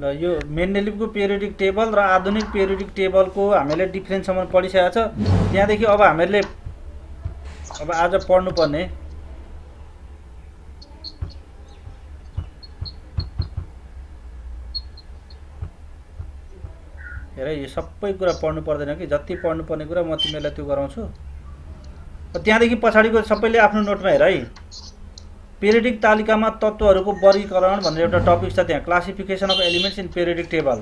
ल यो मेन्डेलिभको periodic table र आधुनिक पिरियोडिक टेबलको हामीले डिफ्रेन्ससम्म पढिसकेको छ। त्यहाँदेखि अब हामीहरूले अब आज पढ्नुपर्ने हेर, यो सबै कुरा पढ्नु पर्दैन कि, जति पढ्नुपर्ने कुरा म तिमीहरूलाई त्यो गराउँछु। त्यहाँदेखि पछाडिको सबैले आफ्नो नोटमा हेर है, पिरियोडिक तालिकामा तत्त्वहरूको वर्गीकरण भनेर एउटा टपिक छ त्यहाँ, classification of elements in periodic table.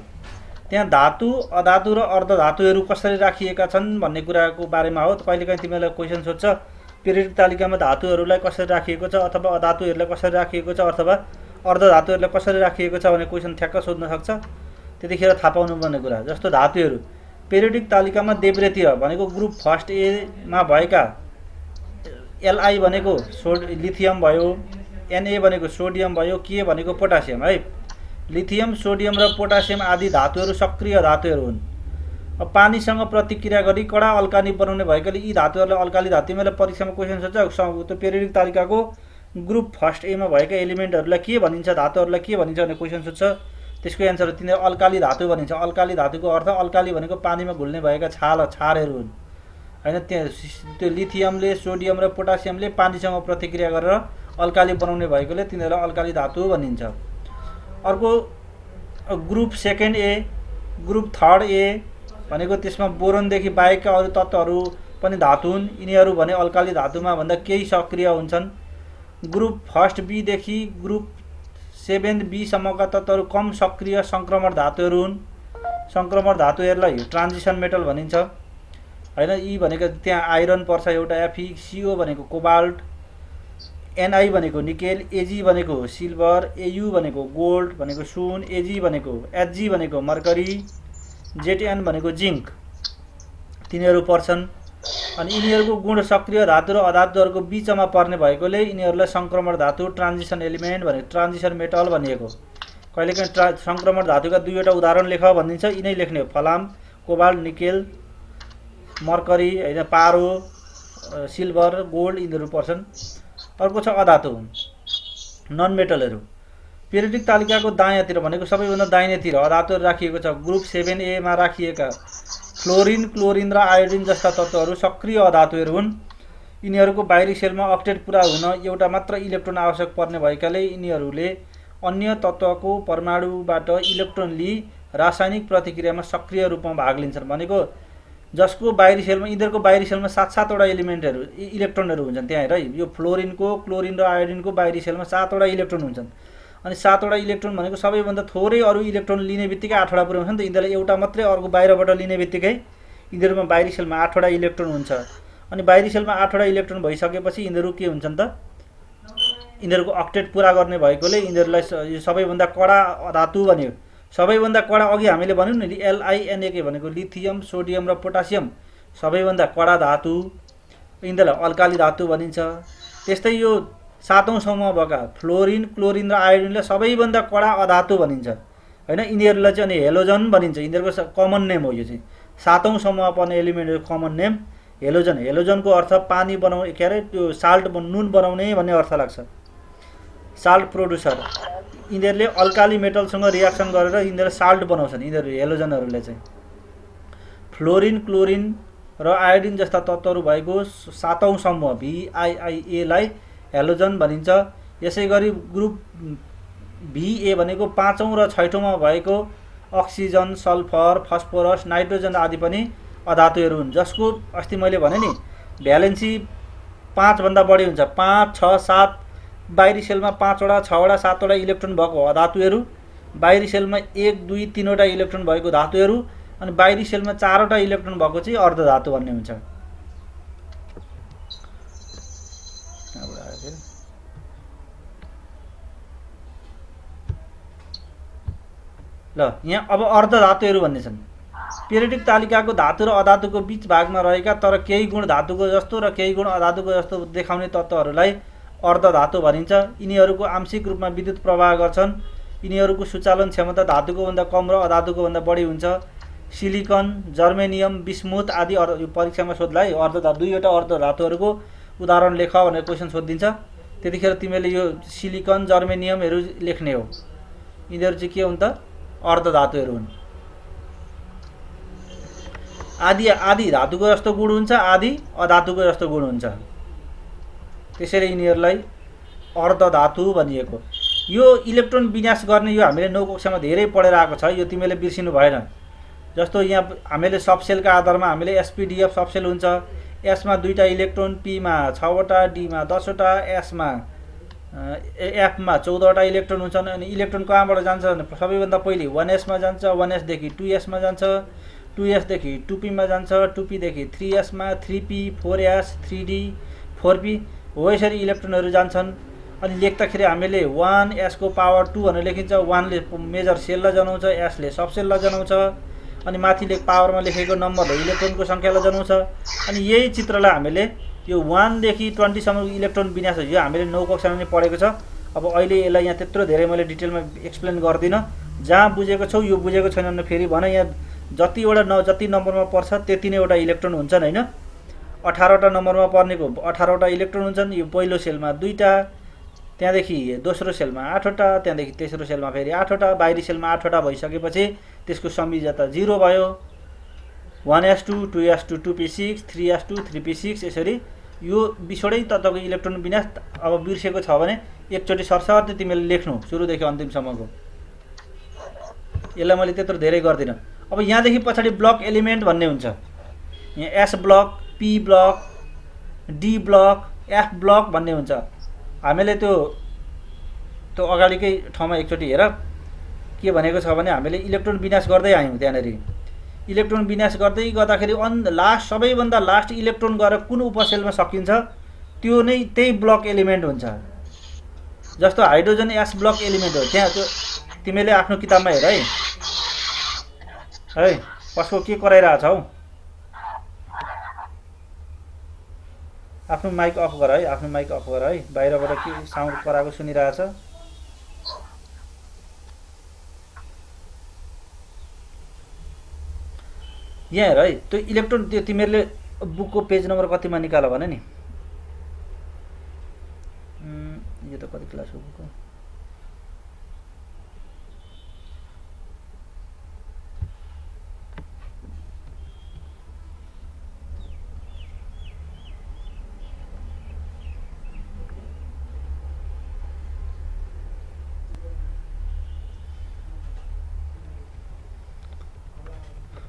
त्यहाँ धातु, अधातु र अर्धधातुहरू कसरी राखिएका छन् भन्ने कुराको बारेमा हो। कहिलेकाहीँ तिमीहरूलाई क्वेसन सोध्छ पिरियोडिक तालिकामा धातुहरूलाई कसरी राखिएको छ अथवा अधातुहरूलाई कसरी राखिएको छ अथवा अर्धधातुहरूलाई कसरी राखिएको छ भन्ने क्वेसन ठ्याक्क सोध्न सक्छ। त्यतिखेर थाहा पाउनुपर्ने कुरा, जस्तो धातुहरू पिरियोडिक तालिकामा देब्रेतिर भनेको ग्रुप फर्स्ट एमा भएका एलआई भनेको लिथियम भयो, एनए भनेको सोडियम भयो, के भनेको पोटासियम है। लिथियम, सोडियम र पोटासियम आदि धातुहरू सक्रिय धातुहरू हुन्। अब पानीसँग प्रतिक्रिया गरी कडा अल्काली बनाउने भएकाले यी धातुहरूलाई अल्काली धातु, तिमीलाई परीक्षामा क्वेसन सोध्छ त्यो पिरियोडिक तालिकाको ग्रुप फर्स्ट एमा भएका एलिमेन्टहरूलाई के भनिन्छ, धातुहरूलाई के भनिन्छ भन्ने क्वेसन सोध्छ। त्यसको एन्सर तिनीहरू अल्काली धातु भनिन्छ। अल्काली धातुको अर्थ अल्काली भनेको पानीमा घुल्ने भएका क्षारहरू हुन् हैन। त्यो लिथियमले, सोडियम र पोटासियमले पानीसँग प्रतिक्रिया गरेर अल्काली बनाउने भएकोले तिनीहरूलाई अल्काली धातु भनिन्छ। अर्को group second A, group third A भनेको त्यसमा बोरोनदेखि बाहेकका अरू तत्त्वहरू पनि धातु हुन्। यिनीहरू भने अल्काली धातुमा भन्दा केही सक्रिय हुन्छन्। ग्रुप फर्स्ट बीदेखि ग्रुप 7B सम्मका तत्त्वहरू कम सक्रिय सङ्क्रमण धातुहरू हुन्। सङ्क्रमण धातुहरूलाई ट्रान्जिसन मेटल भनिन्छ हैन। यी भनेको त्यहाँ आइरन पर्छ एउटा, एफई, सीओ भनेको कोबाल्ट, एनआई भनेको निकेल, एजी भनेको सिल्भर, एयु भनेको गोल्ड भनेको सुन, एजी भनेको एचजी भनेको मर्करी, जेटएन भनेको जिङ्क, तिनीहरू पर्छन्। अनि यिनीहरूको गुण सक्रिय धातु र अधातुहरूको बीचमा पर्ने भएकोले यिनीहरूलाई सङ्क्रमण धातु, ट्रान्जिसन एलिमेन्ट भनेको, ट्रान्जिसन मेटल भनिएको। कहिलेकाहीँ सङ्क्रमण धातुका दुईवटा उदाहरण लेख भनिदिन्छ, यिनै लेख्ने हो, फलाम, कोबाल्ट, निकेल, मर्करी हैन, पारो, सिल्भर, गोल्ड, यिनीहरू पर्छन्। अर्को छ अधातु, नन मेटलहरू। पिरियोडिक तालिकाको दायाँतिर भनेको सबैभन्दा दाहिनेतिर अधातुहरू राखिएको छ। ग्रुप 7A मा राखिएका फ्लोरिन, क्लोरिन र आयोडिन जस्ता तत्त्वहरू सक्रिय अधातुहरू हुन्। यिनीहरूको बाहिरी सेलमा अक्टेट पुरा हुन एउटा मात्र इलेक्ट्रोन आवश्यक पर्ने भएकाले यिनीहरूले अन्य तत्त्वको परमाणुबाट इलेक्ट्रोन लिई रासायनिक प्रतिक्रियामा सक्रिय रूपमा भाग लिन्छन्। भनेको जसको बाहिरी सेलमा, यिनीहरूको बाहिरी सेलमा 7-7वटा एलिमेन्टहरू, इलेक्ट्रोनहरू हुन्छन् त्यहाँ हेर। यो फ्लोरिनको, क्लोरिन र आयोडिनको बाहिरी सेलमा 7वटा इलेक्ट्रोन हुन्छन्। अनि 7वटा इलेक्ट्रोन भनेको सबैभन्दा थोरै अरू इलेक्ट्रोन लिने बित्तिकै 8वटा पुर्याउँछ नि त। यिनीहरूलाई एउटा मात्रै अर्को बाहिरबाट लिने बित्तिकै यिनीहरूमा बाहिरी सेलमा 8वटा इलेक्ट्रोन हुन्छ। अनि बाहिरी सेलमा 8वटा इलेक्ट्रोन भइसकेपछि यिनीहरू के हुन्छन् त, यिनीहरूको अक्टेट पुरा गर्ने भएकोले यिनीहरूलाई यो सबैभन्दा कडा धातु भन्यो। सबैभन्दा कडा अघि हामीले भन्यौँ नि, LINAK भनेको लिथियम, सोडियम र पोटासियम सबैभन्दा कडा धातु, यिनीहरूलाई अल्काली धातु भनिन्छ। त्यस्तै यो 7औं समूहमा भएका फ्लोरिन, क्लोरिन र आयोडिनलाई सबैभन्दा कडा अधातु भनिन्छ हैन। यिनीहरूलाई चाहिँ अनि हेलोजन भनिन्छ। यिनीहरूको कमन नेम हो। यो चाहिँ 7औं समूहमा पर्ने एलिमेन्टको कमन नेम हेलोजन। हेलोजनको अर्थ पानी बनाउने, के अरे त्यो साल्ट, नुन बनाउने भन्ने अर्थ लाग्छ, साल्ट प्रोड्युसर। यिनीहरूले अल्काली मेटलसँग रियाक्सन गरेर यिनीहरू साल्ट बनाउँछन्। यिनीहरू हेलोजनहरूले चाहिँ फ्लोरिन, क्लोरिन र आयोडिन जस्ता तत्त्वहरू भएको 7औं समूह VIIA लाई हेलोजन भनिन्छ। यसै गरी ग्रुप VA भनेको 5औं र 6औँमा भएको अक्सिजन, सल्फर, फस्फोरस, नाइट्रोजन आदि पनि अधातुहरू हुन्। जसको अस्ति मैले भने नि भ्यालेन्सी 5 भन्दा बढी हुन्छ, 5, 6, 7, बाहिरी सेलमा 5वटा, 6वटा, 7वटा इलेक्ट्रोन भएको अधातुहरू, बाहिरी सेलमा 1, 2, 3वटा इलेक्ट्रोन भएको धातुहरू, अनि बाहिरी सेलमा 4वटा इलेक्ट्रोन भएको चाहिँ अर्धधातु भन्ने हुन्छ। ल यहाँ अब अर्धधातुहरू भन्ने छन्। पिरियोडिक तालिकाको धातु र अधातुको बीच भागमा रहेका तर केही गुण धातुको जस्तो र केही गुण अधातुको जस्तो देखाउने तत्त्वहरूलाई अर्धधातु भनिन्छ। यिनीहरूको आंशिक रूपमा विद्युत प्रवाह गर्छन्। यिनीहरूको सुचालन क्षमता धातुको भन्दा कम र अधातुको भन्दा बढी हुन्छ। सिलिकन, जर्मेनियम, बिस्मुथ आदि यो परीक्षामा सोध्ला है। अर्धधातु, दुईवटा अर्धधातुहरूको उदाहरण लेख भनेर क्वेसन सोधिदिन्छ। त्यतिखेर तिमीले यो सिलिकन, जर्मेनियमहरू लेख्ने हो। यिनीहरू चाहिँ के हुन् त, अर्धधातुहरू हुन्। आदि आदि धातुको जस्तो गुण हुन्छ, आदि अधातुको जस्तो गुण हुन्छ। त्यसैले यिनीहरूलाई अर्धधातु भनिएको। यो इलेक्ट्रोन विन्यास गर्ने यो हामीले 9 कक्षामा धेरै पढेर आएको छ, यो तिमीले बिर्सिनु भएन। जस्तो यहाँ हामीले सबसेलका आधारमा हामीले एसपीडीएफ सबसेल हुन्छ, एसमा 2टा इलेक्ट्रोन, पीमा 6वटा, डीमा 10वटा, एसमा एफमा 14वटा इलेक्ट्रोन हुन्छन्। अनि इलेक्ट्रोन कहाँबाट जान्छ भने सबैभन्दा पहिले 1s मा जान्छ, 1s देखि 2s मा जान्छ, 2s देखि 2p मा जान्छ, 2p देखि 3s मा, 3p 4s 3d 4p हो, यसरी इलेक्ट्रोनहरू जान्छन्। अनि लेख्दाखेरि हामीले 1s को पावर 2 भनेर लेखिन्छ। 1 ले मेजर सेललाई जनाउँछ, s ले सबसेललाई जनाउँछ, अनि माथिले पावरमा लेखेको नम्बरले इलेक्ट्रोनको सङ्ख्यालाई जनाउँछ। अनि यही चित्रलाई हामीले यो 1 देखि 20 सम्मको इलेक्ट्रोन विन्यास यो हामीले 9 कक्षामा नै पढेको छ। अब अहिले यसलाई यहाँ त्यत्रो धेरै मैले डिटेलमा एक्सप्लेन गर्दिनँ। जहाँ बुझेको छौ यो बुझेको छैन भने फेरि भन। यहाँ जति नम्बरमा पर्छ त्यति नै वटा इलेक्ट्रोन हुन्छन् हैन। 18वटा नम्बरमा पर्नेको 18वटा इलेक्ट्रोन हुन्छन्। यो पहिलो सेलमा 2टा, त्यहाँदेखि दोस्रो सेलमा 8वटा, त्यहाँदेखि तेस्रो सेलमा फेरि 8वटा, बाहिरी सेलमा 8वटा भइसकेपछि त्यसको संयोजकता 0 भयो। 1s2 2s2 2p6 3s2 3p6 यसरी यो 20वटै तत्त्वको इलेक्ट्रोन विन्यास। अब बिर्सेको छ भने एकचोटि सरसर्ती तिमीले लेख्नु सुरुदेखि अन्तिमसम्मको। यसलाई मैले त्यत्रो धेरै गर्दिनँ। अब यहाँदेखि पछाडि ब्लक एलिमेन्ट भन्ने हुन्छ। यहाँ S block, P block, D block, F block भन्ने हुन्छ। हामीले त्यो अगाडिकै ठाउँमा एकचोटि हेर के भनेको छ भने हामीले इलेक्ट्रोन विन्यास गर्दै आयौँ। त्यहाँनेर इलेक्ट्रोन विन्यास गर्दै गर्दाखेरि लास्ट सबैभन्दा लास्ट इलेक्ट्रोन गएर कुन उपसेलमा सकिन्छ त्यो नै त्यही ब्लक एलिमेन्ट हुन्छ। जस्तो हाइड्रोजन एस ब्लक एलिमेन्ट हो। त्यहाँ त्यो तिमीले आफ्नो किताबमा हेर है कसको के कराइरहेछ हौ। आफ्नो माइक अफ गर है, आफ्नो माइक अफ गर है। बाहिरबाट के साउन्ड कराएको सुनिरहेछ। यहाँ हेर है त्यो इलेक्ट्रोन त्यो तिमीहरूले बुकको पेज नम्बर कतिमा निकाल भने नि। यो त कति क्लास हो बुकको?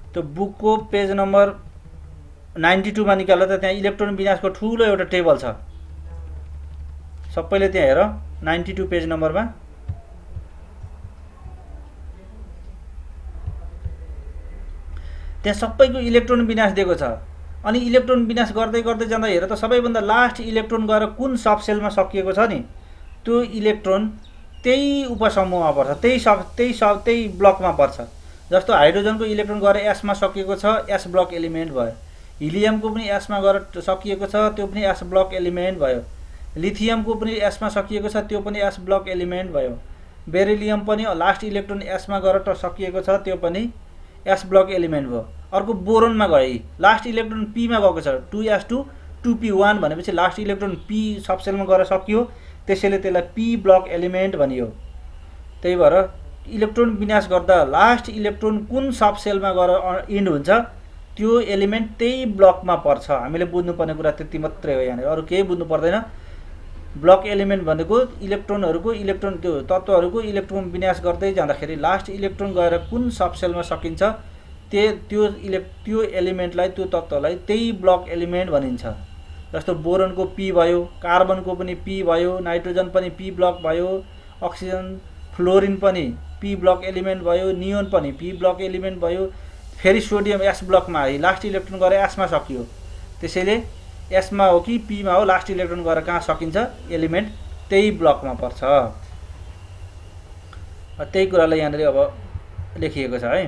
त्यो बुकको पेज नम्बर 92 मा निकाल्दा त त्यहाँ इलेक्ट्रोन विन्यासको ठुलो एउटा टेबल छ। सबैले त्यहाँ हेर 92 पेज नम्बरमा। त्यहाँ सबैको इलेक्ट्रोन विन्यास दिएको छ। अनि इलेक्ट्रोन विन्यास गर्दै गर्दै जाँदा हेर त सबैभन्दा लास्ट इलेक्ट्रोन गएर कुन सबसेलमा सकिएको छ नि त्यो इलेक्ट्रोन त्यही उपसमूहमा पर्छ, त्यही ब्लकमा पर्छ। जस्तो हाइड्रोजनको इलेक्ट्रोन गएर एसमा सकिएको छ, एस ब्लक एलिमेन्ट भयो। हिलियमको पनि एसमा गएर सकिएको छ, त्यो पनि एस ब्लक एलिमेन्ट भयो। लिथियमको पनि एसमा सकिएको छ, त्यो पनि एस ब्लक एलिमेन्ट भयो। बेरिलियम पनि लास्ट इलेक्ट्रोन एसमा गएर सकिएको छ, त्यो पनि एस ब्लक एलिमेन्ट भयो। अर्को बोरोनमा गए लास्ट इलेक्ट्रोन पीमा गएको छ, 2s2 2p1 भनेपछि लास्ट इलेक्ट्रोन पी सबसेलमा गएर सकियो, त्यसैले त्यसलाई पी ब्लक एलिमेन्ट भनियो। त्यही भएर इलेक्ट्रोन विन्यास गर्दा लास्ट इलेक्ट्रोन कुन सबसेलमा गएर इन्ड हुन्छ त्यो एलिमेन्ट त्यही ब्लकमा पर्छ। हामीले बुझ्नुपर्ने कुरा त्यति मात्रै हो। यहाँ अरू केही बुझ्नु पर्दैन। ब्लक एलिमेन्ट भनेको इलेक्ट्रोनहरूको त्यो तत्त्वहरूको इलेक्ट्रोन विन्यास गर्दै जाँदाखेरि लास्ट इलेक्ट्रोन गएर कुन सबसेलमा सकिन्छ त्यो एलिमेन्टलाई त्यो तत्त्वलाई त्यही ब्लक एलिमेन्ट भनिन्छ। जस्तो बोरोनको पी भयो, कार्बनको पनि पी भयो, नाइट्रोजन पनि पी ब्लक भयो, अक्सिजन फ्लोरिन पनि पी ब्लक एलिमेन्ट भयो, नियोन पनि पी ब्लक एलिमेन्ट भयो। फेरि सोडियम एस ब्लकमा आयो, लास्ट इलेक्ट्रोन गएर एसमा सकियो, त्यसैले एसमा हो कि पीमा हो लास्ट इलेक्ट्रोन गएर कहाँ सकिन्छ एलिमेन्ट त्यही ब्लकमा पर्छ। त्यही कुरालाई यहाँनिर अब लेखिएको छ है।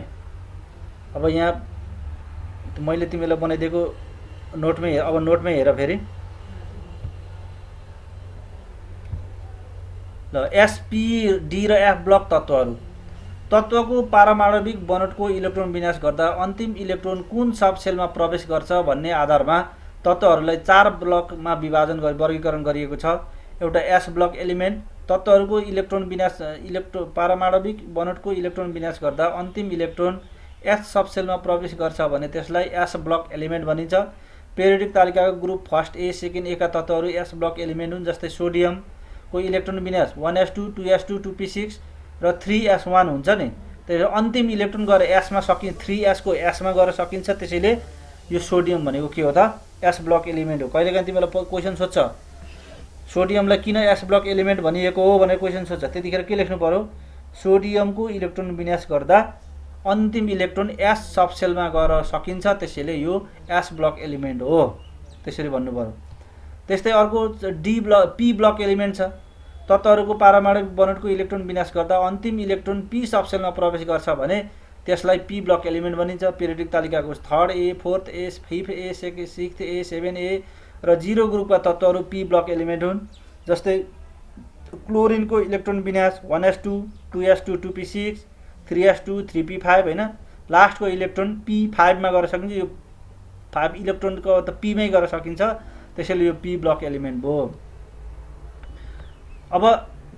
अब यहाँ मैले तिमीलाई बनाइदिएको नोटमै अब नोटमै हेर फेरि ल। एसपी डी र एफ ब्लक तत्त्वको पारमाणविक बनोटको इलेक्ट्रोन विन्यास गर्दा अन्तिम इलेक्ट्रोन कुन सबसेलमा प्रवेश गर्छ भन्ने आधारमा तत्त्वहरूलाई 4 ब्लकमा विभाजन वर्गीकरण गरिएको छ। एउटा एस ब्लक एलिमेन्ट, तत्त्वहरूको इलेक्ट्रोन विन्यास पारमाणविक बनोटको इलेक्ट्रोन विन्यास गर्दा अन्तिम इलेक्ट्रोन एस सबसेलमा प्रवेश गर्छ भने त्यसलाई एस ब्लक एलिमेन्ट भनिन्छ। Periodic तालिकाको group first A second ए का तत्त्वहरू एस ब्लक एलिमेन्ट हुन्। जस्तै सोडियमको इलेक्ट्रोन विन्यास 1s2 2s2 2p6 र 3s1 हुन्छ नि। त्यसैले अन्तिम इलेक्ट्रोन गएर एसमा 3s को एसमा गएर सकिन्छ। त्यसैले यो सोडियम भनेको के हो त? एस ब्लक एलिमेन्ट हो। कहिलेकाहीँ तिमीलाई क्वेसन सोध्छ सोडियमलाई किन एस ब्लक एलिमेन्ट भनिएको हो भनेर क्वेसन सोध्छ, त्यतिखेर के लेख्नु पर्यो? सोडियमको इलेक्ट्रोन विन्यास गर्दा अन्तिम इलेक्ट्रोन एस सबसेलमा गएर सकिन्छ, त्यसैले यो एस ब्लक एलिमेन्ट हो, त्यसरी भन्नु पर्यो। त्यस्तै अर्को पी ब्लक एलिमेन्ट छ। तत्त्वहरूको पारमाणविक बनोटको इलेक्ट्रोन विन्यास गर्दा अन्तिम इलेक्ट्रोन पी सबसेलमा प्रवेश गर्छ भने त्यसलाई पी ब्लक एलिमेन्ट भनिन्छ। पेरियोडिक तालिकाको third A, fourth A, fifth A, sixth A, 7 A र 0 ग्रुपका तत्त्वहरू पी ब्लक एलिमेन्ट हुन्। जस्तै क्लोरिनको इलेक्ट्रोन विन्यास 1s2 2s2 2p6 3s2 3p5 हैन, लास्टको इलेक्ट्रोन p5 मा गएर सकिन्छ। यो 5 इलेक्ट्रोनको त p मै गएर सकिन्छ, त्यसैले यो p ब्लक एलिमेन्ट भयो। अब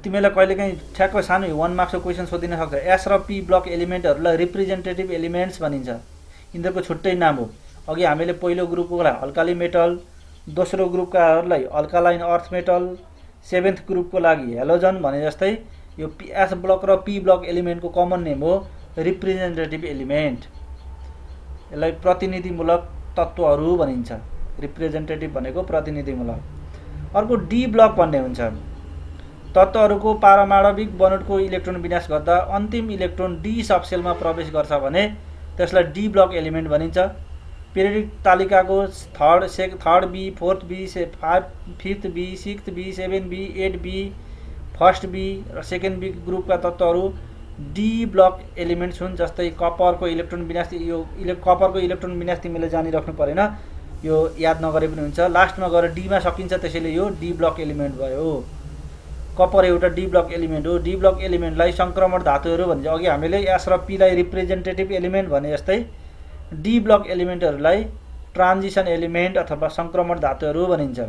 तिमीलाई कहिलेकाहीँ ठ्याक्क सानो 1 मार्क्सको क्वेसन सोधिन सक्छ। एस र पी ब्लक एलिमेन्टहरूलाई रिप्रेजेन्टेटिभ एलिमेन्ट्स भनिन्छ। यिनीहरूको छुट्टै नाम हो। अघि हामीले पहिलो ग्रुपकोलाई अल्काली मेटल, दोस्रो ग्रुपकाहरूलाई अल्कालाइन अर्थ मेटल, 7th ग्रुपको लागि हेलोजन भने जस्तै यो एस ब्लक र पी ब्लक एलिमेन्टको कमन नेम हो रिप्रेजेन्टेटिभ एलिमेन्ट। यसलाई प्रतिनिधिमूलक तत्त्वहरू भनिन्छ। रिप्रेजेन्टेटिभ भनेको प्रतिनिधिमूलक। अर्को डी ब्लक भन्ने हुन्छ। तत्त्वहरूको पारमाणविक बनोटको इलेक्ट्रोन विन्यास गर्दा अन्तिम इलेक्ट्रोन डी सबसेलमा प्रवेश गर्छ भने त्यसलाई डी ब्लक एलिमेन्ट भनिन्छ। पेरियोडिक तालिकाको third B, fourth B, fifth B, sixth B, 7 B, 8 B, first B र सेकेन्ड बी ग्रुपका तत्त्वहरू डी ब्लक एलिमेन्ट्स हुन्। जस्तै कपरको इलेक्ट्रोन विन्यास, यो कपरको इलेक्ट्रोन विन्यास तिमीले जानिराख्नु परेन, यो याद नगरे पनि हुन्छ। लास्टमा गएर डीमा सकिन्छ, त्यसैले यो डी ब्लक एलिमेन्ट भयो। कपर एउटा डी ब्लक एलिमेन्ट हो। डी ब्लक एलिमेन्टलाई सङ्क्रमण धातुहरू भनिन्छ। अघि हामीले एस र पीलाई रिप्रेजेन्टेटिभ एलिमेन्ट भने जस्तै डी ब्लक एलिमेन्टहरूलाई ट्रान्जिसन एलिमेन्ट अथवा सङ्क्रमण धातुहरू भनिन्छ।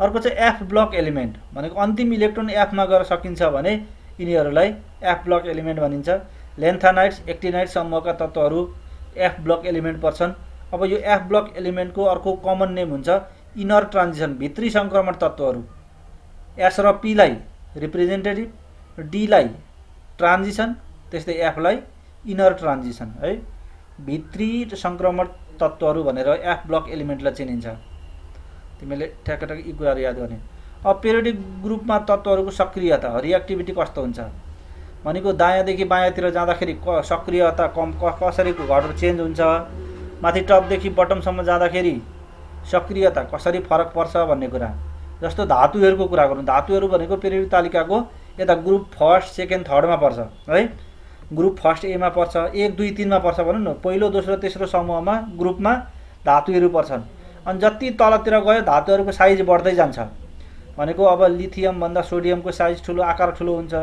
अर्को चाहिँ एफ ब्लक एलिमेन्ट भनेको अन्तिम इलेक्ट्रोन एफमा गएर सकिन्छ भने यिनीहरूलाई एफ ब्लक एलिमेन्ट भनिन्छ। लेन्थानाइट्स, एक्टिनाइट समूहका तत्त्वहरू एफ ब्लक एलिमेन्ट पर्छन्। अब यो एफ ब्लक एलिमेन्टको अर्को कमन नेम हुन्छ इनर ट्रान्जिसन, भित्री सङ्क्रमण तत्त्वहरू। एस र पीलाई रिप्रेजेन्टेटिभ, डीलाई ट्रान्जिसन, त्यस्तै एफलाई इनर ट्रान्जिसन है, भित्री सङ्क्रमण तत्त्वहरू भनेर एफ ब्लक एलिमेन्टलाई चिनिन्छ। तिमीले ठ्याक्क यी कुराहरू याद गर्ने। अब पेरियोडिक ग्रुपमा तत्त्वहरूको सक्रियता, रिएक्टिभिटी कस्तो हुन्छ भनेको दायाँदेखि बायाँतिर जाँदाखेरि सक्रियता कसरी घटेर चेन्ज हुन्छ, माथि टपदेखि बटमसम्म जाँदाखेरि सक्रियता कसरी फरक पर्छ भन्ने कुरा। जस्तो धातुहरूको कुरा गरौँ। धातुहरू भनेको पेरियोडिक तालिकाको यता ग्रुप फर्स्ट, सेकेन्ड, थर्डमा पर्छ है। ग्रुप फर्स्ट एमा पर्छ, 1 2 3 मा पर्छ भनौँ न। पहिलो, दोस्रो, तेस्रो समूहमा ग्रुपमा धातुहरू पर्छन्। अनि जति तलतिर गयो धातुहरूको साइज बढ्दै जान्छ। भनेको अब लिथियमभन्दा सोडियमको साइज ठुलो, आकार ठुलो हुन्छ।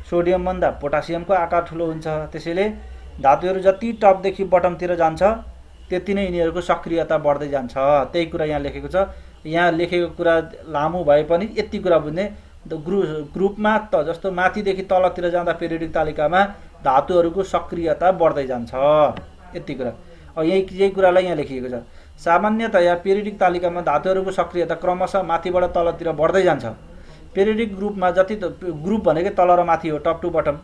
सोडियमभन्दा पोटासियमको आकार ठुलो हुन्छ। त्यसैले धातुहरू जति टपदेखि बटमतिर जान्छ त्यति नै यिनीहरूको सक्रियता बढ्दै जान्छ। त्यही कुरा यहाँ लेखेको छ। यहाँ लेखेको कुरा लामो भए पनि यति कुरा बुझ्ने, ग्रुपमा त जस्तो माथिदेखि तलतिर जाँदा पेरियोडिक तालिकामा धातुहरूको सक्रियता बढ्दै जान्छ, यति कुरा। अब यही कुरालाई यहाँ लेखिएको छ। सामान्यतया पेरियोडिक तालिकामा धातुहरूको सक्रियता क्रमशः माथिबाट तलतिर बढ्दै जान्छ। पेरियोडिक ग्रुपमा जति ग्रुप भनेकै तल र माथि हो, टप टु बटम।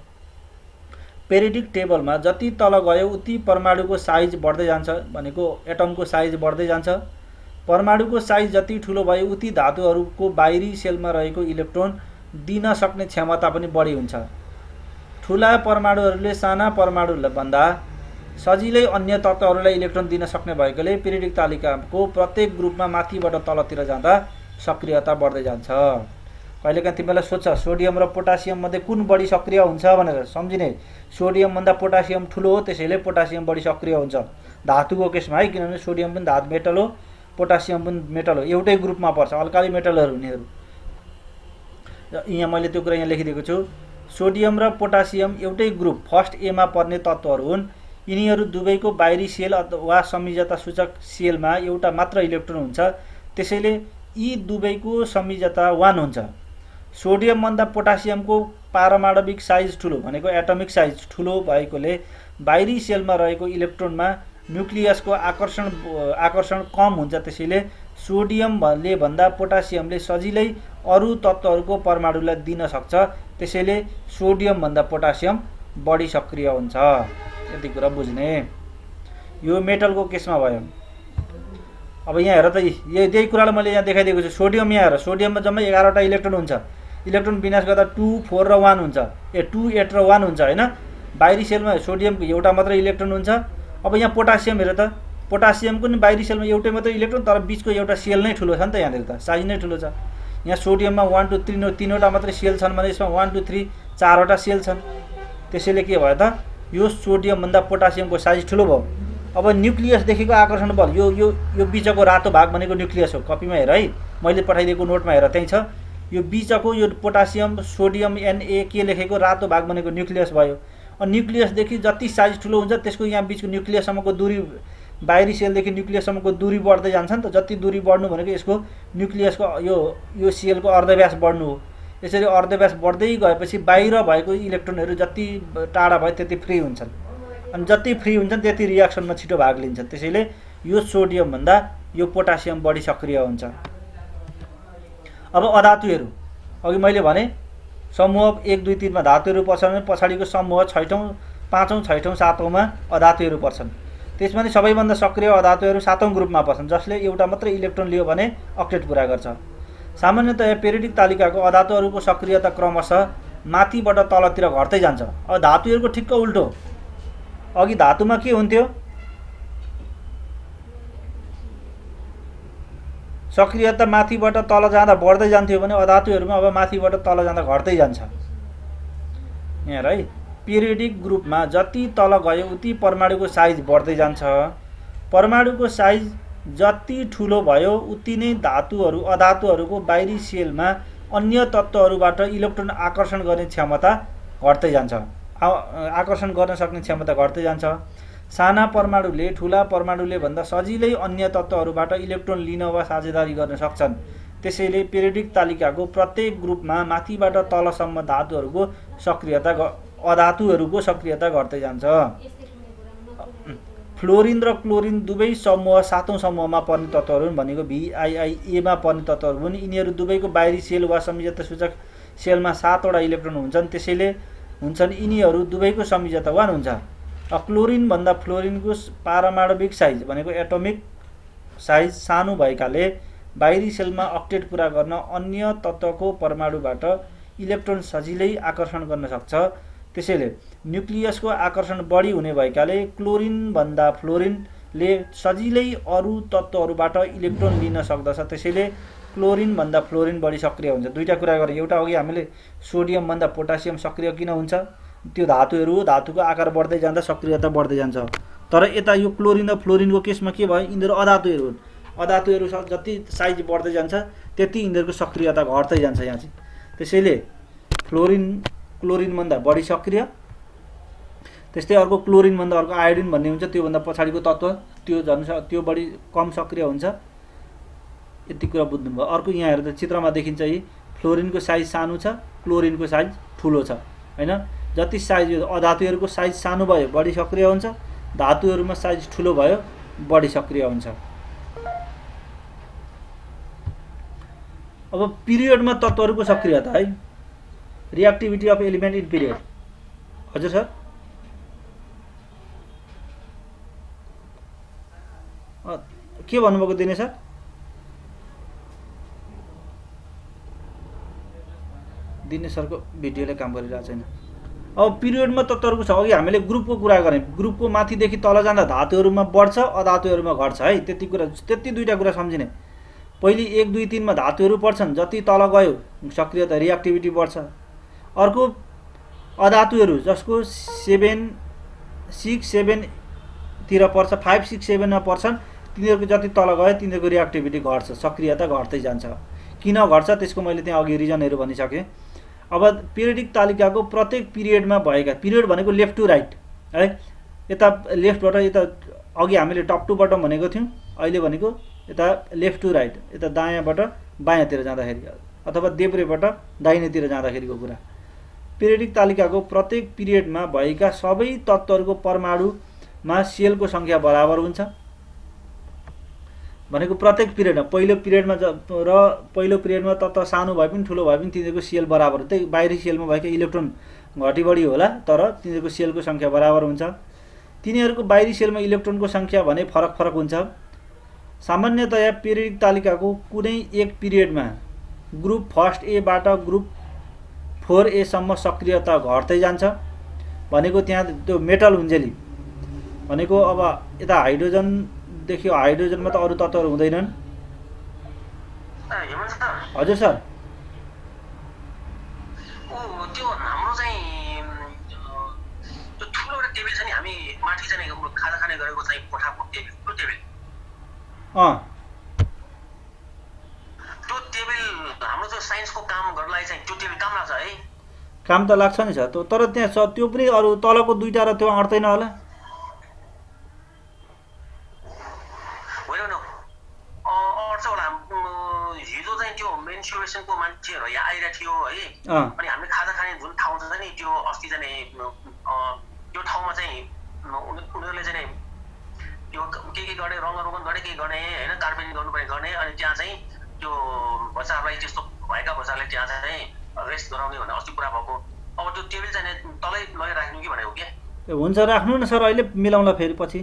पेरियोडिक टेबलमा जति तल गयो उति परमाणुको साइज बढ्दै जान्छ, भनेको एटमको साइज बढ्दै जान्छ। परमाणुको साइज जति ठुलो भयो उति धातुहरूको बाहिरी सेलमा रहेको इलेक्ट्रोन दिन सक्ने क्षमता पनि बढी हुन्छ। ठुला परमाणुहरूले साना परमाणुलाई भन्दा सजिलै अन्य तत्त्वहरूलाई इलेक्ट्रोन दिन सक्ने भएकोले पेरियोडिक तालिकाको प्रत्येक ग्रुपमा माथिबाट तलतिर जाँदा सक्रियता बढ्दै जान्छ। कहिलेकाहीँ तिमीलाई सोध्छ सोडियम र पोटासियम मध्ये कुन बढी सक्रिय हुन्छ भनेर, सम्झिने सोडियमभन्दा पोटासियम ठुलो हो, त्यसैले पोटासियम बढी सक्रिय हुन्छ धातुको केसमा है। किनभने सोडियम पनि धातु मेटल हो, पोटासियम पनि मेटल हो, एउटै ग्रुपमा पर्छ, अल्काली मेटलहरू उनीहरू। यहाँ मैले त्यो कुरा यहाँ लेखिदिएको छु। सोडियम र पोटासियम एउटै ग्रुप फर्स्ट एमा पर्ने तत्त्वहरू हुन्। यिनीहरू दुवैको बाहिरी सेल वा संयोजकता सूचक सेलमा एउटा मात्र इलेक्ट्रोन हुन्छ, त्यसैले यी दुवैको संयोजकता 1 हुन्छ। सोडियमभन्दा पोटासियमको पारमाणविक साइज ठुलो भनेको एटमिक साइज ठुलो भएकोले बाहिरी सेलमा रहेको इलेक्ट्रोनमा न्युक्लियसको आकर्षण कम हुन्छ। त्यसैले सोडियमले भन्दा पोटासियमले सजिलै अरू तत्त्वहरूको परमाणुलाई दिन सक्छ। त्यसैले सोडियमभन्दा पोटासियम बढी सक्रिय हुन्छ। यति कुरा बुझ्ने। यो मेटलको केसमा भयो। अब यहाँ हेर त, यही कुरालाई मैले यहाँ देखाइदिएको छु। सोडियम यहाँ हेर, सोडियममा जम्मै 11वटा इलेक्ट्रोन हुन्छ। इलेक्ट्रोन विनाश गर्दा 2, 4 र 1 हुन्छ। 2, 8 र 1 हुन्छ हैन। बाहिरी सेलमा सोडियमको एउटा मात्रै इलेक्ट्रोन हुन्छ। अब यहाँ पोटासियम हेर त, पोटासियमको नि बाहिरी सेलमा एउटै मात्रै इलेक्ट्रोन, तर बिचको एउटा सेल नै ठुलो छ नि त। यहाँनिर त साइज नै ठुलो छ। यहाँ सोडियममा 1, 2, 3 तीनवटा मात्रै सेल छन् भने यसमा 1, 2, 3 4वटा सेल छन्। त्यसैले के भयो त, यो सोडियमभन्दा पोटासियमको साइज ठुलो भयो। अब न्युक्लियसदेखिको आकर्षण बल, यो बिचको रातो भाग भनेको न्युक्लियस हो। कपीमा हेर है, मैले पठाइदिएको नोटमा हेर, त्यही छ। यो बिचको यो पोटासियम सोडियम Na के लेखेको रातो भाग भनेको न्युक्लियस भयो। अनि न्युक्लियसदेखि जति साइज ठुलो हुन्छ त्यसको यहाँ बिचको न्युक्लियससम्मको दूरी, बाहिरी सेलदेखि न्युक्लियससम्मको दूरी बढ्दै जान्छ नि त। जति दूरी बढ्नु भनेको यसको न्युक्लियसको यो सेलको अर्धव्यास बढ्नु हो। यसरी अर्धव्यास बढ्दै गएपछि बाहिर भएको इलेक्ट्रोनहरू जति टाढा भयो त्यति फ्री हुन्छन्। अनि जति फ्री हुन्छन् त्यति रियाक्सनमा छिटो भाग लिन्छन्। त्यसैले यो सोडियमभन्दा यो पोटासियम बढी सक्रिय हुन्छ। अब अधातुहरू, अघि मैले भने समूह 1, 2, 3 मा धातुहरू पर्छन् भने पछाडिको समूह 6औं, 5औं, 6औं, 7औंमा अधातुहरू पर्छन्। त्यसमा नि सबैभन्दा सक्रिय अधातुहरू 7औं ग्रुपमा पर्छन्, जसले एउटा मात्रै इलेक्ट्रोन लियो भने अक्टेट पुरा गर्छ। सामान्यतया पेरियोडिक तालिकाको अधातुहरूको सक्रियता क्रमशः माथिबाट तलतिर घट्दै जान्छ। अब धातुहरूको ठिक्क उल्टो। अघि धातुमा के हुन्थ्यो, सक्रियता माथिबाट तल जाँदा बढ्दै जान्थ्यो भने अधातुहरूमा अब माथिबाट तल जाँदा घट्दै जान्छ। यहाँ है, पेरियोडिक ग्रुपमा जति तल गयो उति परमाणुको साइज बढ्दै जान्छ। परमाणुको साइज जति ठुलो भयो उति नै अधातुहरूको बाहिरी सेलमा अन्य तत्त्वहरूबाट इलेक्ट्रोन आकर्षण गर्ने क्षमता घट्दै जान्छ। आकर्षण गर्न सक्ने क्षमता घट्दै जान्छ। साना परमाणुले ठुला परमाणुले भन्दा सजिलै अन्य तत्त्वहरूबाट इलेक्ट्रोन लिन वा साझेदारी गर्न सक्छन्। त्यसैले पेरियोडिक तालिकाको प्रत्येक ग्रुपमा माथिबाट तलसम्म अधातुहरूको सक्रियता घट्दै जान्छ। फ्लोरिन र क्लोरिन दुवै समूह 7औं समूहमा पर्ने तत्त्वहरू भनेको VIIA मा पर्ने तत्त्वहरू हुन्। यिनीहरू दुवैको बाहिरी सेल वा संयोजकता सूचक सेलमा 7वटा इलेक्ट्रोन हुन्छन्। त्यसैले यिनीहरू दुवैको संयोजकता 1 हुन्छ। क्लोरिन भन्दा फ्लोरिनको पारमाणविक साइज भनेको एटमिक साइज सानो भएकाले बाहिरी सेलमा अक्टेट पुरा गर्न अन्य तत्त्वको परमाणुबाट इलेक्ट्रोन सजिलै आकर्षण गर्न सक्छ। त्यसैले न्युक्लियसको आकर्षण बढी हुने भएकाले क्लोरिन भन्दा फ्लोरिनले सजिलै अरू तत्त्वहरूबाट इलेक्ट्रोन लिन सक्दछ। त्यसैले क्लोरिन भन्दा फ्लोरिन बढी सक्रिय हुन्छ। दुईटा कुरा गरे। एउटा अघि हामीले सोडियम भन्दा पोटासियम सक्रिय किन हुन्छ, त्यो धातुहरू हो। धातुको आकार बढ्दै जाँदा सक्रियता बढ्दै जान्छ। तर यता यो क्लोरिन र फ्लोरिनको केसमा के भयो, यिनीहरू अधातुहरू हुन्। अधातुहरू जति साइज बढ्दै जान्छ त्यति यिनीहरूको सक्रियता घट्दै जान्छ यहाँ चाहिँ। त्यसैले क्लोरिनभन्दा बढी सक्रिय। त्यस्तै अर्को क्लोरिनभन्दा अर्को आयोडिन भन्ने हुन्छ, त्योभन्दा पछाडिको तत्त्व त्यो बढी कम सक्रिय हुन्छ। यति कुरा बुझ्नुभयो। अर्को यहाँ हेर्दा चित्रमा देखिन्छ, यी फ्लोरिनको साइज सानो छ, क्लोरिनको साइज ठुलो छ हैन। जति साइज अधातुहरूको साइज सानो भयो बढी सक्रिय हुन्छ, धातुहरूमा साइज ठुलो भयो बढी सक्रिय हुन्छ। अब पिरियडमा तत्त्वहरूको सक्रियता है, reactivity of element in period. हजुर सर, के भन्नुभएको दिने सर? दिने सरको भिडियोले काम गरिरहेको छैन। अब पिरियडमा तत्त्वहरूको छ। अघि हामीले ग्रुपको कुरा गऱ्यौँ। ग्रुपको माथिदेखि तल जाँदा धातुहरूमा बढ्छ, अधातुहरूमा घट्छ है। त्यति दुईवटा कुरा सम्झिने। पहिले 1, 2, 3 मा धातुहरू पर्छन्, जति तल गयो सक्रियता रिएक्टिभिटी बढ्छ। अर्को अधातुहरू जसको 7, 6, 7 तिर पर्छ, 5, 6, 7 मा पर्छन्, तिनीहरूको जति तल गयो तिनीहरूको रिएक्टिभिटी घट्छ, सक्रियता घट्दै जान्छ। किन घट्छ त्यसको मैले त्यहाँ अघि रिजनहरू भनिसकेँ। अब पेरियोडिक तालिकाको प्रत्येक पिरियडमा भएका, पिरियड भनेको लेफ्ट टु राइट है, यता लेफ्टबाट यता, अघि हामीले टप टु बटम भनेको थियौँ, अहिले भनेको यता लेफ्ट टु राइट, यता दायाँबाट बायाँतिर जाँदाखेरि अथवा देब्रेबाट दाहिनेतिर जाँदाखेरिको कुरा। पिरियडिक तालिकाको प्रत्येक पिरियडमा भएका सबै तत्त्वहरूको परमाणुमा सेलको सङ्ख्या बराबर हुन्छ भनेको प्रत्येक पिरियडमा पहिलो पिरियडमा तत्त्व सानो भए पनि ठुलो भए पनि तिनीहरूको सेल बराबर, त्यही बाहिरी सेलमा भएका इलेक्ट्रोन घटी बढी होला तर तिनीहरूको सेलको सङ्ख्या बराबर हुन्छ। तिनीहरूको बाहिरी सेलमा इलेक्ट्रोनको सङ्ख्या भने फरक फरक हुन्छ। सामान्यतया पिरियडिक तालिकाको कुनै एक पिरियडमा ग्रुप फर्स्ट एबाट ग्रुप 4A सम्म सक्रियता घट्दै जान्छ भनेको त्यहाँ त्यो मेटल हुन्जेली भनेको अब यता हाइड्रोजनदेखि हाइड्रोजनमा त अरू तत्त्वहरू हुँदैनन्। हजुर सर। त्यो हाम्रो चाहिँ त्यो ठुलो एउटा टेबल छ नि, हामी माथि चाहिँ खाजा खाने गरेको चाहिँ कोठाको टेबल त्यो टेबल हाम्रो जो साइन्सको काम गर्नलाई चाहिँ त्यो टेबल काम लाग्छ है? काम त लाग्छ नि सर, तर त्यहाँ त्यो पनि अरू तलको दुईटा र त्यो अट्दैन होला? होइन अट्छ होला। हिजो चाहिँ त्यो मेन्सुरेसनको मान्छेहरू यहाँ आइरहेको थियो है, अनि हामीले खाजा खाने जुन ठाउँ छ नि त्यो अस्ति चाहिँ त्यो ठाउँमा चाहिँ उनीहरूले चाहिँ त्यो के गर्ने रङ्गरोगन गर्ने के गर्ने होइन, कार्पेनिङ गर्नुपर्ने गर्ने, अनि त्यहाँ चाहिँ त्यो बच्चाहरूलाई त्यस्तो भएका बच्चाहरूलाई त्यहाँ चाहिँ रेस्ट गराउने भनेर अस्ति कुरा भएको। अब त्यो टेबल चाहिँ तलै लगाइराख्नु कि भनेको क्या? हुन्छ राख्नु न सर, अहिले मिलाउँला फेरि पछि।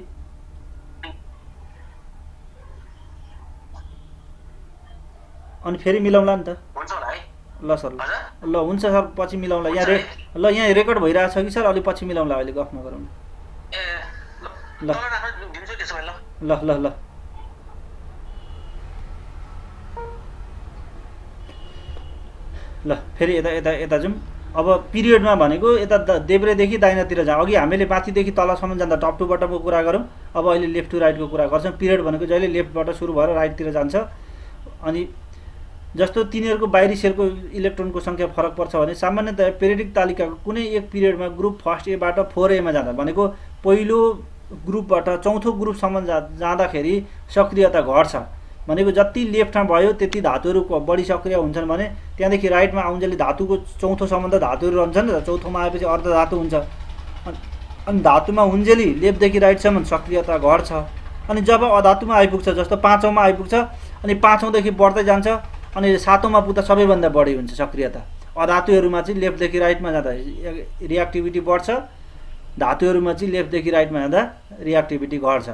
अनि फेरि मिलाउँला नि त। हुन्छ होला है? ल सर ल हुन्छ सर, पछि मिलाउँला। यहाँ रेकर्ड भइरहेछ कि सर, अलि पछि मिलाउँला, अहिले गफ नगरौँ। ल ल ल ल ल फेरि यता जाउँ। अब पिरियडमा भनेको यता देब्रेदेखि दाहिनेतिर जाउँ। अघि हामीले माथिदेखि तलसम्म जाँदा टप टु बटमको कुरा गरौँ, अब अहिले लेफ्ट टु राइटको कुरा गर्छौँ। पिरियड भनेको जहिले लेफ्टबाट सुरु भएर राइटतिर जान्छ। अनि जस्तो तिनीहरूको बाहिरी सेलको इलेक्ट्रोनको सङ्ख्या फरक पर्छ भने सामान्यतया पिरियडिक तालिकाको कुनै एक पिरियडमा ग्रुप फर्स्ट एबाट 4A जाँदा भनेको पहिलो ग्रुपबाट चौथो ग्रुपसम्म जाँदाखेरि सक्रियता घट्छ भनेको जति लेफ्टमा भयो त्यति धातुहरू बढी सक्रिय हुन्छन् भने त्यहाँदेखि राइटमा आउन्जेली धातुको चौथो सम्बन्ध धातुहरू रहन्छन् नि त, चौथोमा आएपछि अर्ध धातु हुन्छ। अनि धातुमा हुन्जेली लेफ्टदेखि राइटसम्म सक्रियता घट्छ। अनि जब अधातुमा आइपुग्छ जस्तो 5औँमा आइपुग्छ अनि 5औँदेखि बढ्दै जान्छ अनि 7औँमा पुग्दा सबैभन्दा बढी हुन्छ सक्रियता। अधातुहरूमा चाहिँ लेफ्टदेखि राइटमा जाँदा रिएक्टिभिटी बढ्छ, धातुहरूमा चाहिँ लेफ्टदेखि राइटमा जाँदा रिएक्टिभिटी घट्छ।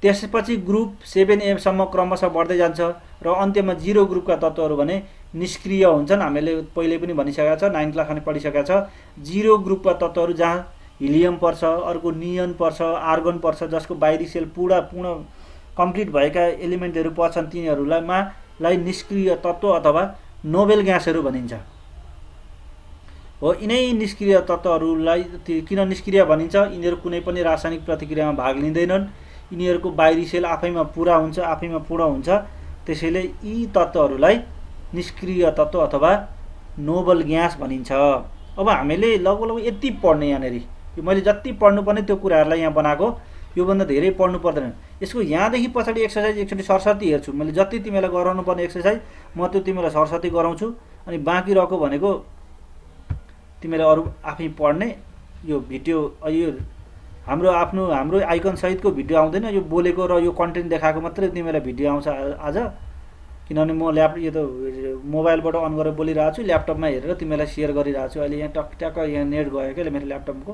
त्यसपछि ग्रुप 7A सम्म क्रमशः बढ्दै जान्छ र अन्त्यमा 0 ग्रुपका तत्त्वहरू भने निष्क्रिय हुन्छन्। हामीले पहिले पनि भनिसकेका छ, 9 क्लासमा पढिसकेका छ। 0 ग्रुपका तत्त्वहरू जहाँ हिलियम पर्छ, अर्को नियन पर्छ, आर्गन पर्छ, जसको बाहिरी सेल पूर्ण कम्प्लिट भएका एलिमेन्टहरू पर्छन्, तिनीहरूलाई निष्क्रिय तत्त्व अथवा नोबेल ग्यासहरू भनिन्छ। हो, यिनै निष्क्रिय तत्त्वहरूलाई किन निष्क्रिय भनिन्छ? यिनीहरू कुनै पनि रासायनिक प्रतिक्रियामा भाग लिँदैनन्, यिनीहरूको बाहिरी सेल आफैमा पूर्ण हुन्छ। त्यसैले यी तत्त्वहरूलाई निष्क्रिय तत्त्व अथवा नोबल ग्यास भनिन्छ। अब हामीले लगभग यति पढ्ने, यहाँनिर यो मैले जति पढ्नुपर्ने त्यो कुराहरूलाई यहाँ बनाएको, योभन्दा धेरै पढ्नु पर्दैन। यसको यहाँदेखि पछाडि एक्सर्साइज एकचोटि सरस्वती हेर्छु मैले, जति तिमीलाई गराउनु पर्ने एक्सर्साइज म त्यो तिमीलाई सरस्वती गराउँछु। अनि बाँकी रहेको भनेको तिमीले अरू आफै पढ्ने। यो भिडियो यो हाम्रो आइकन सहितको भिडियो आउँदैन, यो बोलेको र यो कन्टेन्ट देखाएको मात्रै तिमीलाई भिडियो आउँछ आज। किनभने म यो त मोबाइलबाट अन गरेर बोलिरहेको छु, ल्यापटपमा हेरेर तिमीलाई सेयर गरिरहेको छु। अहिले यहाँ टक्क यहाँ नेट गयो क्या मेरो ल्यापटपको।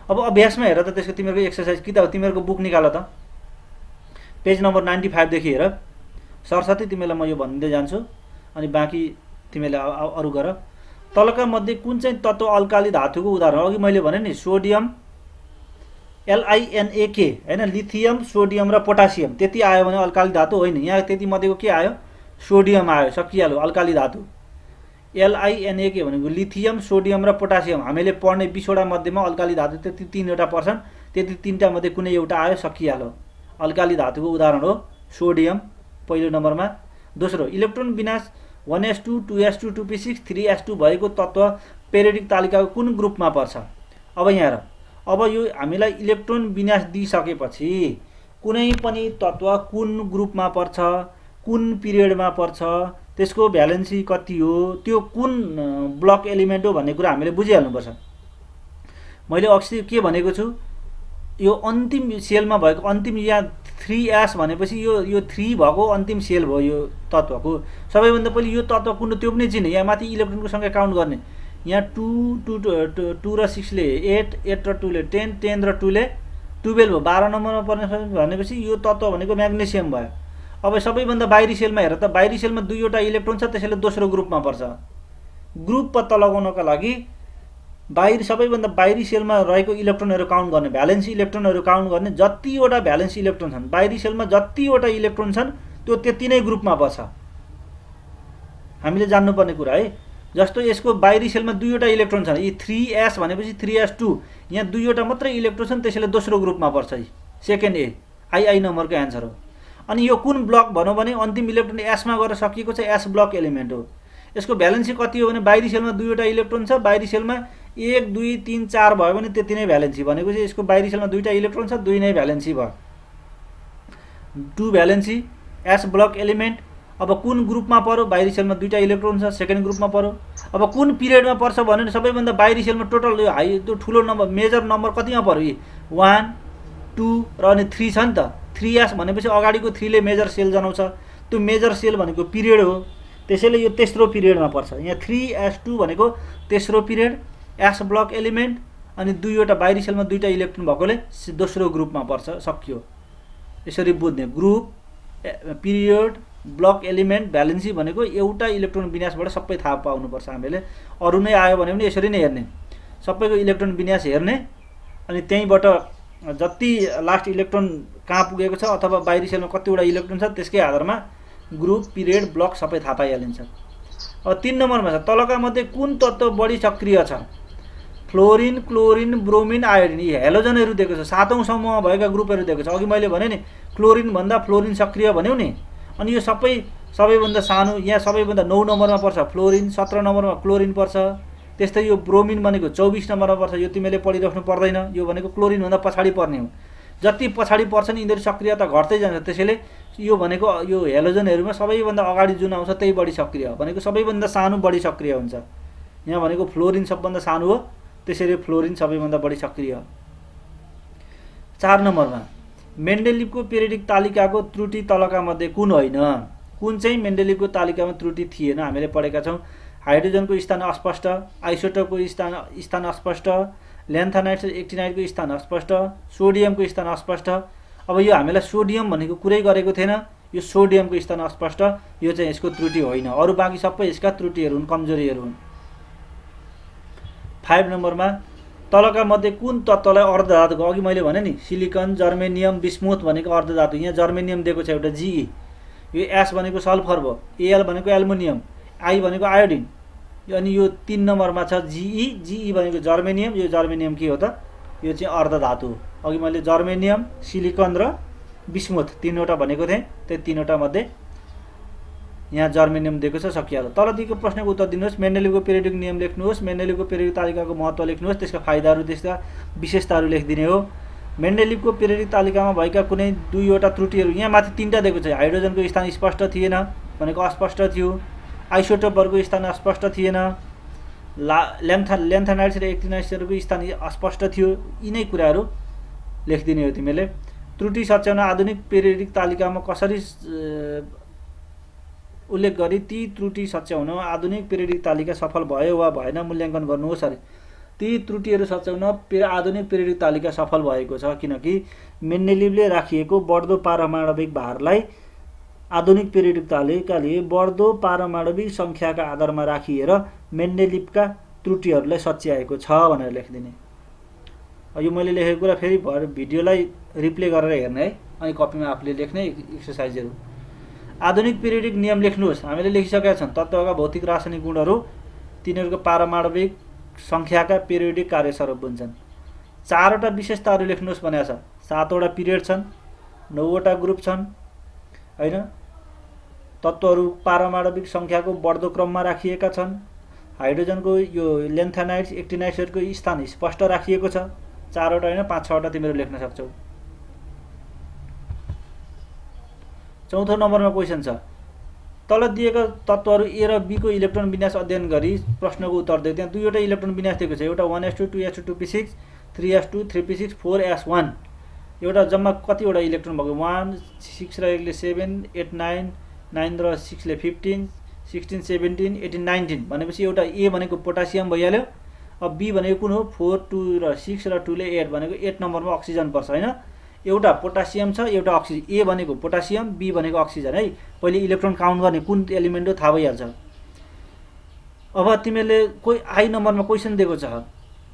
अब अभ्यासमा हेर त त्यसको तिमीहरूको एक्सर्साइज कि त तिमीहरूको बुक निकाल त, पेज नम्बर 95 देखि हेर। सरस्वती तिमीलाई म यो भन्दै जान्छु अनि बाँकी तिमीले अरू गर। तलका मध्ये कुन चाहिँ तत्त्व अल्काली धातुको उदाहरण? अघि मैले भने नि सोडियम LiNAK हैन, लिथियम, सोडियम र पोटासियम, त्यति आयो भने अल्काली धातु होइन। यहाँ त्यति मध्येको के आयो? सोडियम आयो, सकिहाल्यो अल्काली धातु। LiNAK भनेको लिथियम, सोडियम र पोटासियम। हामीले पढ्ने 20वटा मध्येमा अल्काली धातु त्यति 3वटा पर्छन्, त्यति 3टा मध्ये कुनै एउटा आयो, सकिहाल्यो। अल्काली धातुको उदाहरण हो सोडियम पहिलो नम्बरमा। दोस्रो, इलेक्ट्रोन विनाश 1s2 2s2 2p6 3s2 भएको तत्त्व पेरियोडिक तालिकाको कुन ग्रुपमा पर्छ? अब यहाँ हेर, अब यो हामीलाई इलेक्ट्रोन विनाश दिइसकेपछि कुनै पनि तत्त्व कुन ग्रुपमा पर्छ, कुन पिरियडमा पर्छ, त्यसको भ्यालेन्सी कति हो, त्यो कुन ब्लक एलिमेन्ट हो भन्ने कुरा हामीले बुझिहाल्नुपर्छ। मैले अक्सि के भनेको छु, यो अन्तिम सेलमा भएको अन्तिम यहाँ 3s भनेपछि यो 3 भएको अन्तिम सेल भयो यो तत्त्वको। सबैभन्दा पहिले यो तत्त्व कुन त्यो पनि चिन्ने, यहाँ माथि इलेक्ट्रोनको सङ्ख्या काउन्ट गर्ने। यहाँ 2 र 6 ले 8, 8 र 2 ले 10, 10 र 2 ले 12 हो। 12 नम्बरमा पर्ने भनेपछि यो तत्त्व भनेको म्याग्नेसियम भयो। अब सबैभन्दा बाहिरी सेलमा हेर त, बाहिरी सेलमा 2वटा इलेक्ट्रोन छ, त्यसैले दोस्रो ग्रुपमा पर्छ। ग्रुप पत्ता लगाउनका लागि सबैभन्दा बाहिरी सेलमा रहेको इलेक्ट्रोनहरू काउन्ट गर्ने, भ्यालेन्स इलेक्ट्रोनहरू काउन्ट गर्ने। जतिवटा भ्यालेन्स इलेक्ट्रोन छन्, बाहिरी सेलमा जतिवटा इलेक्ट्रोन छन् त्यो त्यति नै ग्रुपमा पर्छ। हामीले जान्नुपर्ने कुरा है। जस्तो यसको बाहिरी सेलमा 2वटा इलेक्ट्रोन छन्, यी 3s भनेपछि 3s2, यहाँ 2वटा मात्रै इलेक्ट्रोन छन्, त्यसैले दोस्रो ग्रुपमा पर्छ। सेकेन्ड ए आई नम्बरको एन्सर हो। अनि यो कुन ब्लक भनौँ भने अन्तिम इलेक्ट्रोन एसमा गएर सकिएको छ, एस ब्लक एलिमेन्ट हो। यसको भ्यालेन्सी कति हो भने बाहिरी सेलमा 2वटा इलेक्ट्रोन छ, बाहिरी सेलमा 1 2 3 4 भयो भने त्यति नै भ्यालेन्सी, भनेको चाहिँ यसको बाहिरी सेलमा 2वटा इलेक्ट्रोन छ, 2 नै भ्यालेन्सी भयो। 2 भ्यालेन्सी एस ब्लक एलिमेन्ट। अब कुन ग्रुपमा पर्यो, बाहिरी सेलमा 2वटा इलेक्ट्रोन छ, सेकेन्ड ग्रुपमा पर्यो। अब कुन पिरियडमा पर्छ भने सबैभन्दा बाहिरी सेलमा टोटल हाई त्यो ठुलो नम्बर मेजर नम्बर कतिमा पर्यो, 1 2 र अनि 3 छ नि त। 3s भनेपछि अगाडिको 3 ले मेजर सेल जनाउँछ, त्यो मेजर सेल भनेको पिरियड हो, त्यसैले यो तेस्रो पिरियडमा पर्छ। यहाँ 3s2 भनेको तेस्रो पिरियड, एस ब्लक एलिमेन्ट, अनि 2वटा बाहिरी सेलमा 2वटा इलेक्ट्रोन भएकोले दोस्रो ग्रुपमा पर्छ। सकियो। यसरी बुझ्ने, group, period, block element, valency भनेको एउटा इलेक्ट्रोन विन्यासबाट सबै थाहा पाउनुपर्छ हामीले। अरू नै आयो भने पनि यसरी नै हेर्ने, सबैको इलेक्ट्रोन विन्यास हेर्ने, अनि त्यहीँबाट जति लास्ट इलेक्ट्रोन कहाँ पुगेको छ अथवा बाहिरी सेलमा कतिवटा इलेक्ट्रोन छ त्यसकै आधारमा ग्रुप, पिरियड, ब्लक सबै थाहा पाइहालिन्छ। अब 3 नम्बरमा छ, तलका मध्ये कुन तत्त्व बढी सक्रिय छ? Fluorine, chlorine, bromine, iodine. यी हेलोजनहरू दिएको छ, 7औं समूहमा भएका ग्रुपहरू दिएको छ। अघि मैले भने नि क्लोरिन भन्दा फ्लोरिन सक्रिय भन्यो नि। अनि यो सबैभन्दा सानो, यहाँ सबैभन्दा 9 नम्बरमा पर्छ फ्लोरिन, 17 नम्बरमा क्लोरिन पर्छ। त्यस्तै यो ब्रोमिन भनेको 24 नम्बरमा पर्छ। यो तिमीले पढिराख्नु पर्दैन, यो भनेको क्लोरिन भन्दा पछाडि पर्ने हो। जति पछाडि पर्छ नि यिनीहरू सक्रियता घट्दै जान्छ। त्यसैले यो भनेको यो हेलोजनहरूमा सबैभन्दा अगाडि जुन आउँछ त्यही बढी सक्रिय हो, भनेको सबैभन्दा सानो बढी सक्रिय हुन्छ। यहाँ भनेको फ्लोरिन सबभन्दा सानो हो, त्यसैले फ्लोरिन सबैभन्दा बढी सक्रिय हो। 4 नम्बरमा मेन्डेलिभको पिरियडिक तालिकाको त्रुटि तलका मध्ये कुन होइन? कुन चाहिँ मेन्डेलिभको तालिकामा त्रुटि थिएन हामीले पढेका छौँ। हाइड्रोजनको स्थान अस्पष्ट, आइसोटोपको स्थान अस्पष्ट, ल्यान्थानाइट र एक्टिनाइटको स्थान अस्पष्ट, सोडियमको स्थान अस्पष्ट। अब यो हामीलाई सोडियम भनेको कुरै गरेको थिएन, यो सोडियमको स्थान अस्पष्ट, यो चाहिँ यसको त्रुटि होइन। अरू बाँकी सबै यसका त्रुटिहरू हुन्, कमजोरीहरू हुन्। 5 नम्बरमा तलका मध्ये कुन तत्त्वलाई अर्धधातुको, अघि मैले भने नि सिलिकन, जर्मेनियम, बिस्मुथ भनेको अर्धधातु। यहाँ जर्मेनियम दिएको छ एउटा Ge, यो एस भनेको सल्फर भयो, एल भनेको एल्युमिनियम, आई भनेको आयोडिन, अनि यो 3 नम्बरमा छ Ge भनेको जर्मेनियम। यो जर्मेनियम के हो त? यो चाहिँ अर्धधातु हो। अघि मैले जर्मेनियम, सिलिकन र बिस्मुथ 3वटा भनेको थिएँ, त्यो 3वटा मध्ये यहाँ जर्मेनियम दिएको छ। सकिहाल्यो। तलदेखिको प्रश्नको उत्तर दिनुहोस्। मेन्डेलिभको पिरियडिक नियम लेख्नुहोस्, मेन्डेलिभको पिरियडिक तालिकाको महत्त्व लेख्नुहोस्, त्यसका फाइदाहरू, त्यसका विशेषताहरू लेखिदिने हो। मेन्डेलिभको पिरियडिक तालिकामा भएका कुनै 2वटा त्रुटिहरू, यहाँ माथि 3टा दिएको छ। हाइड्रोजनको स्थान स्पष्ट थिएन भनेको अस्पष्ट थियो, आइसोटोपहरूको स्थान अस्पष्ट थिएन, ल्यान्थानाइट्स र एक्टिनाइट्सहरूको स्थान अस्पष्ट थियो। यिनै कुराहरू लेखिदिने हो तिमीले। त्रुटि सच्याउन आधुनिक पिरियडिक तालिकामा कसरी उल्लेख गरी ती त्रुटि सच्याउन आधुनिक पिरियडिक तालिका सफल भयो वा भएन मूल्याङ्कन गर्नुहोस् अरे। ती त्रुटिहरू सच्याउन आधुनिक पिरियडिक तालिका सफल भएको छ, किनकि मेन्डेलिभले राखिएको बढ्दो पारमाणविक भारलाई आधुनिक पिरियडिक तालिकाले बढ्दो पारमाणविक सङ्ख्याका आधारमा राखिएर मेन्डेलिभका त्रुटिहरूलाई सच्याएको छ भनेर लेखिदिने। यो मैले लेखेको कुरा फेरि भिडियोलाई रिप्ले गरेर हेर्ने है, अनि कपीमा आफूले लेख्ने एक्सर्साइजहरू। आधुनिक पिरियडिक नियम लेख्नुहोस्। हामीले लेखिसकेका छौँ तत्त्वका भौतिक रासायनिक गुणहरू, तिनीहरूको पारमाणविक सङ्ख्याका पिरियडिक कार्यस्वरूप हुन्छन्। 4वटा विशेषताहरू लेख्नुहोस् भनेको छ। 7वटा पिरियड छन्, 9वटा ग्रुप छन् हैन। तत्त्वहरू पारमाणविक सङ्ख्याको बढ्दो क्रममा राखिएका छन्। हाइड्रोजनको यो ल्यान्थानाइट्स, एक्टिनाइट्सहरूको स्थान स्पष्ट राखिएको छ। 4वटा हैन 5-6वटा तिमीहरू लेख्न सक्छौ। 4औं नम्बरमा क्वेसन छ, तल दिएका तत्त्वहरू ए र बी को इलेक्ट्रोन विन्यास अध्ययन गरी प्रश्नको उत्तर दियो। त्यहाँ दुईवटा इलेक्ट्रोन विन्यास दिएको छ, एउटा 1s2 2s2 2p6 3s2 3p6 4s1। एउटा जम्मा कतिवटा इलेक्ट्रोन भएको 1 6 र 1 ले 7 8 9 9 र 6 ले 15 16 17 18 19 भनेपछि एउटा ए भनेको पोटासियम भइहाल्यो। अब बी भनेको कुन हो 4 2 र 6 र 2 ले 8 भनेको 8 नम्बरमा अक्सिजन पर्छ हैन। एउटा पोटासियम छ, एउटा अक्सिजन। ए भनेको पोटासियम, बी भनेको अक्सिजन है। पहिले इलेक्ट्रोन काउन्ट गर्ने कुन एलिमेन्ट हो थाहा भइहाल्छ। अब तिमीले कोही आई नम्बरमा क्वेसन दिएको छ,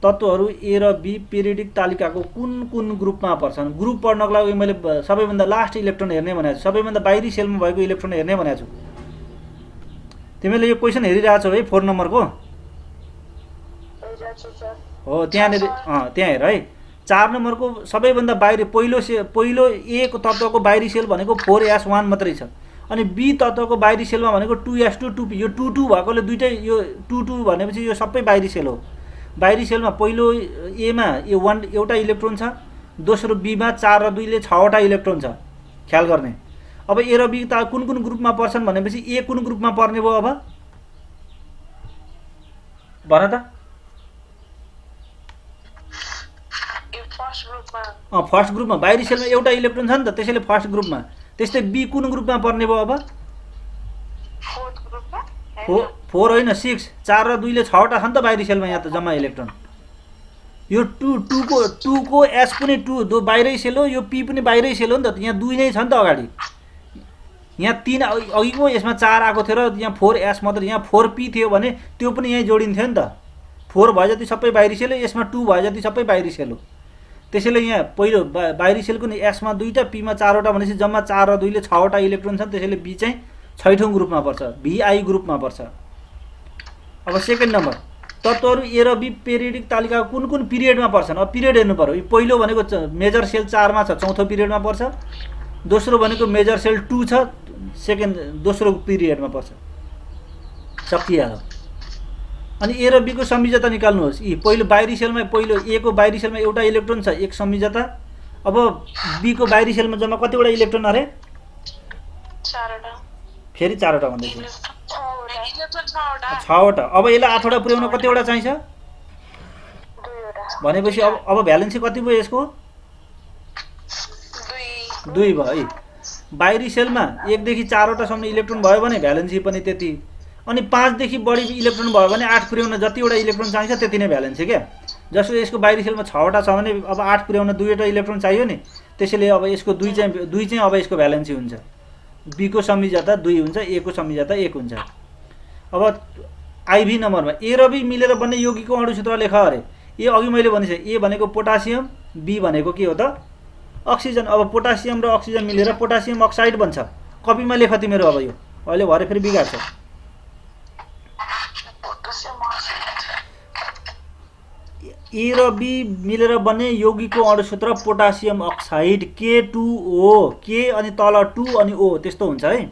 तत्त्वहरू ए र बी पिरियडिक तालिकाको कुन कुन ग्रुपमा पर्छन्। ग्रुप पढ्नको लागि मैले सबैभन्दा लास्ट इलेक्ट्रोन हेर्ने भनेको छु, सबैभन्दा बाहिरी सेलमा भएको इलेक्ट्रोन हेर्ने भनेको छु। तिमीले यो क्वेसन हेरिरहेछौ है 4 नम्बरको हो, त्यहाँनिर त्यहाँ हेर है। 4 नम्बरको सबैभन्दा बाहिरी पहिलो ए को तत्त्वको बाहिरी सेल भनेको 4s1 मात्रै छ। अनि बी तत्त्वको बाहिरी सेलमा भनेको 2s2 2p, यो 2 2 भएकोले दुईटै यो 2 2 भनेपछि यो सबै बाहिरी सेल हो। बाहिरी सेलमा पहिलो एमा यो 1 एउटा इलेक्ट्रोन छ, दोस्रो बीमा 4 र 2 ले 6 वटा इलेक्ट्रोन छ, ख्याल गर्ने। अब ए र बी त कुन कुन ग्रुपमा पर्छन् भनेपछि ए कुन ग्रुपमा पर्ने भयो अब भन त। फर्स्ट ग्रुपमा बाहिरी सेलमा एउटा इलेक्ट्रोन छ नि त, त्यसैले फर्स्ट ग्रुपमा। त्यस्तै बी कुन ग्रुपमा पर्ने भयो अब 4 होइन 6, 4 र 2 ले 6 वटा छ नि त बाहिरी सेलमा यहाँ त जम्मा इलेक्ट्रोन। यो 2 को एस पनि 2 दो बाहिरै सेल हो, यो पी पनि बाहिरै सेल हो नि त। यहाँ 2 नै छ नि त अगाडि, यहाँ 3 अघिको यसमा 4 आएको थियो र यहाँ 4s मात्र, यहाँ 4p थियो भने त्यो पनि यहीँ जोडिन्थ्यो नि त। 4 भए जति सबै बाहिरी सेल हो, यसमा 2 भए जति सबै बाहिरी सेल हो। त्यसैले यहाँ पहिलो बाहिरी सेलको नि एसमा 2टा पीमा 4 वटा भनेपछि जम्मा 4 र 2 ले 6 वटा इलेक्ट्रोन छन्। त्यसैले बी चाहिँ 6औं ग्रुपमा पर्छ, भिआई ग्रुपमा पर्छ। अब सेकेन्ड नम्बर, तत्त्वहरू ए र बी पिरियडिक तालिकाको कुन कुन पिरियडमा पर्छन्। अब पिरियड हेर्नु पर्यो। पहिलो भनेको मेजर सेल 4 मा छ, चौथो पिरियडमा पर्छ। दोस्रो भनेको मेजर सेल 2 छ, दोस्रो पिरियडमा पर्छ, सकिहाल्यो। अनि ए र बी को संयोजकता निकाल्नुहोस्। यी पहिलो बाहिरी सेलमा पहिलो ए को बाहिरी सेलमा एउटा इलेक्ट्रोन छ, एक संयोजकता। अब बी को बाहिरी सेलमा जम्मा कतिवटा इलेक्ट्रोन अरे 4 वटा, फेरि 4 वटा भन्दै छु, 6 वटा। अब यसलाई 8 वटा पुर्याउन कतिवटा चाहिन्छ 2 वटा भनेपछि अब भ्यालेन्सी कति भयो यसको 2 भयो है। बाहिरी सेलमा 1 देखि 4 वटासम्म इलेक्ट्रोन भयो भने भ्यालेन्सी पनि त्यति। अनि 5 देखि बढी इलेक्ट्रोन भयो भने 8 पुर्याउन जतिवटा इलेक्ट्रोन चाहिन्छ त्यति नै भ्यालेन्सी क्या। जस्तो यसको बाहिरी सेलमा 6 वटा छ भने अब 8 पुर्याउन 2 वटा इलेक्ट्रोन चाहियो नि, त्यसैले अब यसको 2 चाहिँ अब यसको भ्यालेन्सी हुन्छ। बी को संयोजकता 2 हुन्छ, ए को संयोजकता 1 हुन्छ। अब आइभी नम्बरमा ए र बी मिलेर बन्ने यौगिकको अणुसूत्र लेख अरे। ए अघि मैले भनेको ए भनेको पोटासियम, बी भनेको के हो त अक्सिजन। अब पोटासियम र अक्सिजन मिलेर पोटासियम अक्साइड बन्छ। कपीमा लेख तिमीहरू। अब यो अहिले भरे फेरि बिगार्छ। ए र बी मिलेर बन्ने यौगिकको अणुसूत्र पोटासियम अक्साइड K2O, के अनि तल 2 अनि O त्यस्तो हुन्छ है।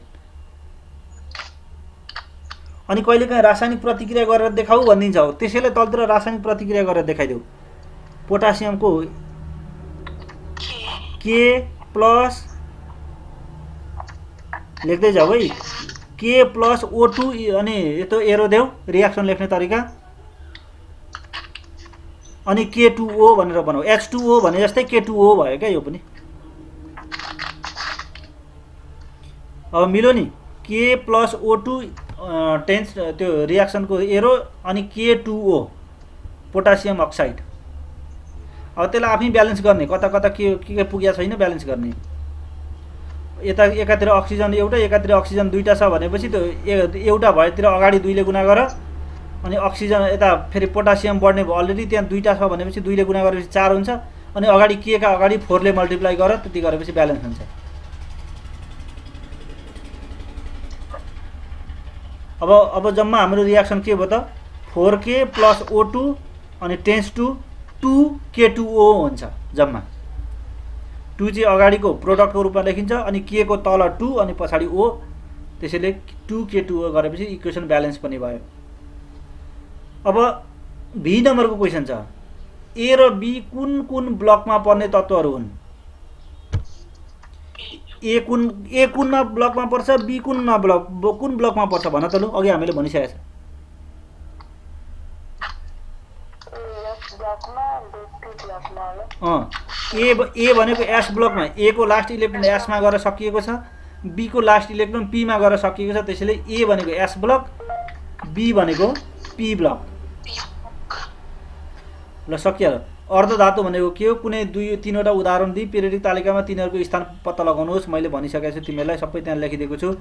अनि कहिलेकाहीँ रासायनिक प्रतिक्रिया गरेर देखाऊ भनिदिन्छ हो, त्यसैले तलतिर रासायनिक प्रतिक्रिया गरेर देखाइदेऊ। पोटासियमको K प्लस लेख्दै जाऊ है, K प्लस O2 अनि यस्तो एरो देऊ रियाक्सन लेख्ने तरिका। अनि K2O भनेर बनाऊ, H2O भने जस्तै K2O भयो क्या यो पनि। अब मिल्यो नि, K प्लस O2 टेन्स त्यो रियाक्सनको एरो अनि K2O पोटासियम अक्साइड। अब त्यसलाई आफै ब्यालेन्स गर्ने, कता कता के पुगेको छैन ब्यालेन्स गर्ने। यता एकातिर अक्सिजन एउटा एकातिर अक्सिजन दुईटा छ भनेपछि त्यो एउटा भएतिर अगाडि 2 ले गुणा गर। अनि अक्सिजन यता फेरि पोटासियम बढ्ने भयो, अलरेडी त्यहाँ 2टा छ भनेपछि 2 ले गुणा गरेपछि 4 हुन्छ। अनि अगाडि के का अगाडि 4 ले मल्टिप्लाई गर, त्यति गरेपछि ब्यालेन्स हुन्छ। अब जम्मा हाम्रो रियाक्सन के भयो त 4K प्लस O2 अनि टेन्स टु 2K2O हुन्छ। जम्मा 2 चाहिँ अगाडिको प्रोडक्टको रूपमा लेखिन्छ, अनि K को तल 2 अनि पछाडि O, त्यसैले 2K2O गरेपछि इक्वेसन ब्यालेन्स पनि भयो। अब भी नम्बरको क्वेसन छ, ए र बी कुन कुन ब्लकमा पर्ने तत्त्वहरू हुन्। ए कुनमा ब्लकमा पर्छ, बी कुन ब्लकमा पर्छ भन त लु। अघि हामीले भनिसकेको छ। ए भनेको एस ब्लकमा, ए को लास्ट इलेक्ट्रोन एसमा गएर सकिएको छ, बी को लास्ट इलेक्ट्रोन पीमा गएर सकिएको छ। त्यसैले ए भनेको एस ब्लक, बी भनेको पी ब्लक। ल सकिहाल्यो। अर्धधातु भनेको के हो? कुनै 2-3वटा उदाहरण दिई पिरियडिक तालिकामा तिनीहरूको स्थान पत्ता लगाउनुहोस्। मैले भनिसकेको छु तिमीहरूलाई, सबै त्यहाँ लेखिदिएको छु।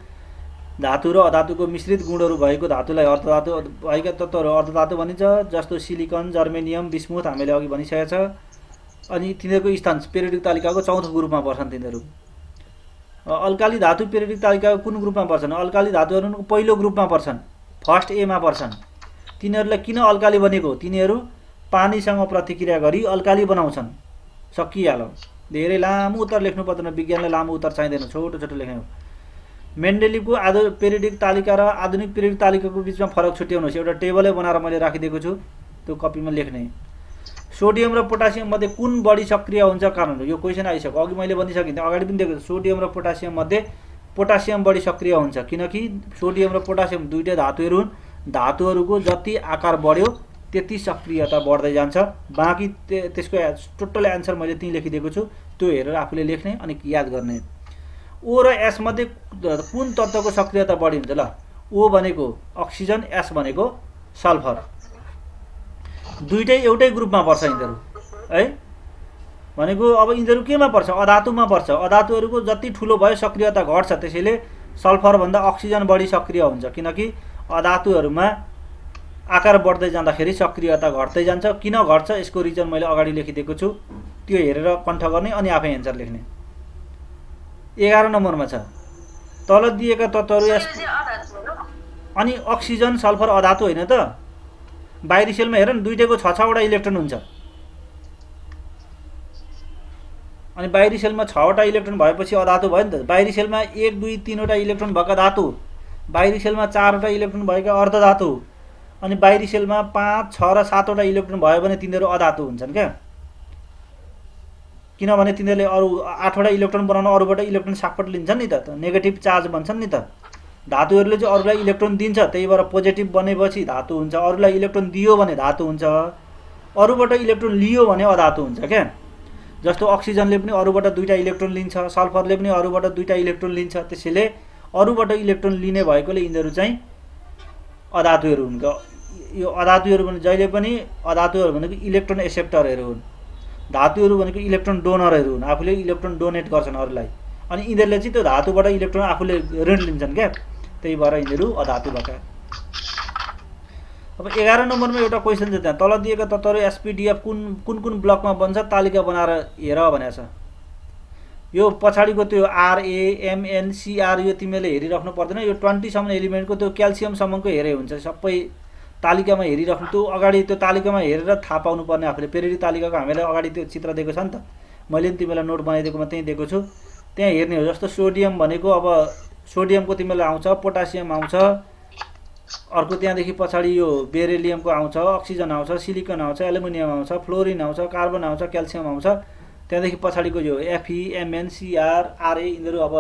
धातु र अधातुको मिश्रित गुणहरू भएको धातुलाई अर्धधातु भएका तत्त्वहरू अर्धधातु भनिन्छ, जस्तो सिलिकन, जर्मेनियम, बिस्मुथ हामीले अघि भनिसकेको छ। अनि तिनीहरूको स्थान पिरियडिक तालिकाको चौथो ग्रुपमा पर्छन् तिनीहरू। अल्काली धातु पिरियडिक तालिकाको कुन ग्रुपमा पर्छन्? अल्काली धातुहरू पहिलो ग्रुपमा पर्छन्, फर्स्ट एमा पर्छन्। तिनीहरूलाई किन अल्काली बनेको? तिनीहरू पानीसँग प्रतिक्रिया गरी अल्काली बनाउँछन्। सकिहाल्यो। धेरै लामो उत्तर लेख्नु पर्दैन, विज्ञानलाई लामो उत्तर चाहिँदैन, छोटो छोटो लेख्नु। मेन्डेलिभको पिरियडिक तालिका र आधुनिक पिरियडिक तालिकाको बिचमा फरक छुट्याउनुहोस्। एउटा टेबलै बनाएर मैले राखिदिएको छु, त्यो कपीमा लेख्ने। सोडियम र पोटासियम मध्ये कुन बढी सक्रिय हुन्छ? कारण यो क्वेसन आइसक्यो, अघि मैले भनिसकेँ, अगाडि पनि दिएको। सोडियम र पोटासियम मध्ये पोटासियम बढी सक्रिय हुन्छ, किनकि सोडियम र पोटासियम दुईटै धातुहरू हुन्। धातुहरूको जति आकार बढ्यो त्यति सक्रियता बढ्दै जान्छ। बाँकी त्यसको टोटल एन्सर मैले त्यहीँ लेखिदिएको छु, त्यो हेरेर आफूले लेख्ने अनि याद गर्ने। ओ र एस मध्ये कुन तत्त्वको सक्रियता बढी हुन्छ? ल, ओ भनेको अक्सिजन, एस भनेको सल्फर। दुईटै एउटै ग्रुपमा पर्छ यिनीहरू है। भनेको अब यिनीहरू केमा पर्छ? अधातुमा पर्छ। अधातुहरूको जति ठुलो भयो सक्रियता घट्छ, त्यसैले सल्फरभन्दा अक्सिजन बढी सक्रिय हुन्छ, किनकि अधातुहरूमा आकार बढ्दै जाँदाखेरि सक्रियता घट्दै जान्छ। किन घट्छ यसको रिजन मैले अगाडि लेखिदिएको छु, त्यो हेरेर कण्ठ गर्ने अनि आफै एन्सर लेख्ने। 11 नम्बरमा छ तल दिएका तत्त्वहरू अनि अक्सिजन सल्फर अधातु होइन त? बाहिरी सेलमा हेर न, दुईटैको 6-6वटा इलेक्ट्रोन हुन्छ। अनि बाहिरी सेलमा 6वटा इलेक्ट्रोन भएपछि अधातु भयो नि त। बाहिरी सेलमा 1, 2, 3वटा इलेक्ट्रोन भएका धातु, बाहिरी सेलमा 4वटा इलेक्ट्रोन भएका अर्धधातु, अनि बाहिरी सेलमा 5, 6 र 7वटा इलेक्ट्रोन भयो भने तिनीहरू अधातु हुन्छन् क्या। किनभने तिनीहरूले अरू 8वटा इलेक्ट्रोन बनाउन अरूबाट इलेक्ट्रोन सापट लिन्छन् नि त, नेगेटिभ चार्ज भन्छन् नि त। धातुहरूले चाहिँ अरूलाई इलेक्ट्रोन दिन्छ, त्यही भएर पोजिटिभ बनेपछि धातु हुन्छ। अरूलाई इलेक्ट्रोन दियो भने धातु हुन्छ, अरूबाट इलेक्ट्रोन लियो भने अधातु हुन्छ क्या। जस्तो अक्सिजनले पनि अरूबाट 2टा इलेक्ट्रोन लिन्छ, सल्फरले पनि अरूबाट 2टा इलेक्ट्रोन लिन्छ। त्यसैले अरूबाट इलेक्ट्रोन लिने भएकोले यिनीहरू चाहिँ अधातुहरू हुन्। यो अधातुहरू भने जहिले पनि अधातुहरू भनेको इलेक्ट्रोन एक्सेप्टरहरू हुन्, धातुहरू भनेको इलेक्ट्रोन डोनरहरू हुन्, आफूले इलेक्ट्रोन डोनेट गर्छन् अरूलाई। अनि यिनीहरूले चाहिँ त्यो धातुबाट इलेक्ट्रोन आफूले ऋण लिन्छन् क्या, त्यही भएर यिनीहरू अधातु भएका। अब 11 नम्बरमा एउटा क्वेसन छ, त्यहाँ तल दिएका तत्त्वहरू एसपीडीएफ कुन कुन ब्लकमा बन्छ तालिका बनाएर हेर भनेको छ। यो पछाडिको त्यो RAMNCR यो तिमीले हेरिराख्नु पर्दैन, यो 20 सम्म एलिमेन्टको त्यो क्याल्सियमसम्मको हेरे हुन्छ। सबै तालिकामा हेरिराख्नु, त्यो अगाडि त्यो तालिकामा हेरेर थाहा पाउनु पर्ने आफूले। पिरियडिक तालिकाको हामीले अगाडि त्यो चित्र दिएको छ नि त, मैले पनि तिमीलाई नोट बनाइदिएकोमा त्यहीँ दिएको छु, त्यहाँ हेर्ने हो। जस्तो सोडियम भनेको अब सोडियमको तिमीलाई आउँछ, पोटासियम आउँछ, अर्को त्यहाँदेखि पछाडि यो बेरिलियमको आउँछ, अक्सिजन आउँछ, सिलिकन आउँछ, एल्युमिनियम आउँछ, फ्लोरिन आउँछ, कार्बन आउँछ, क्याल्सियम आउँछ। त्यहाँदेखि पछाडिको यो FeMnCr RA यिनीहरू अब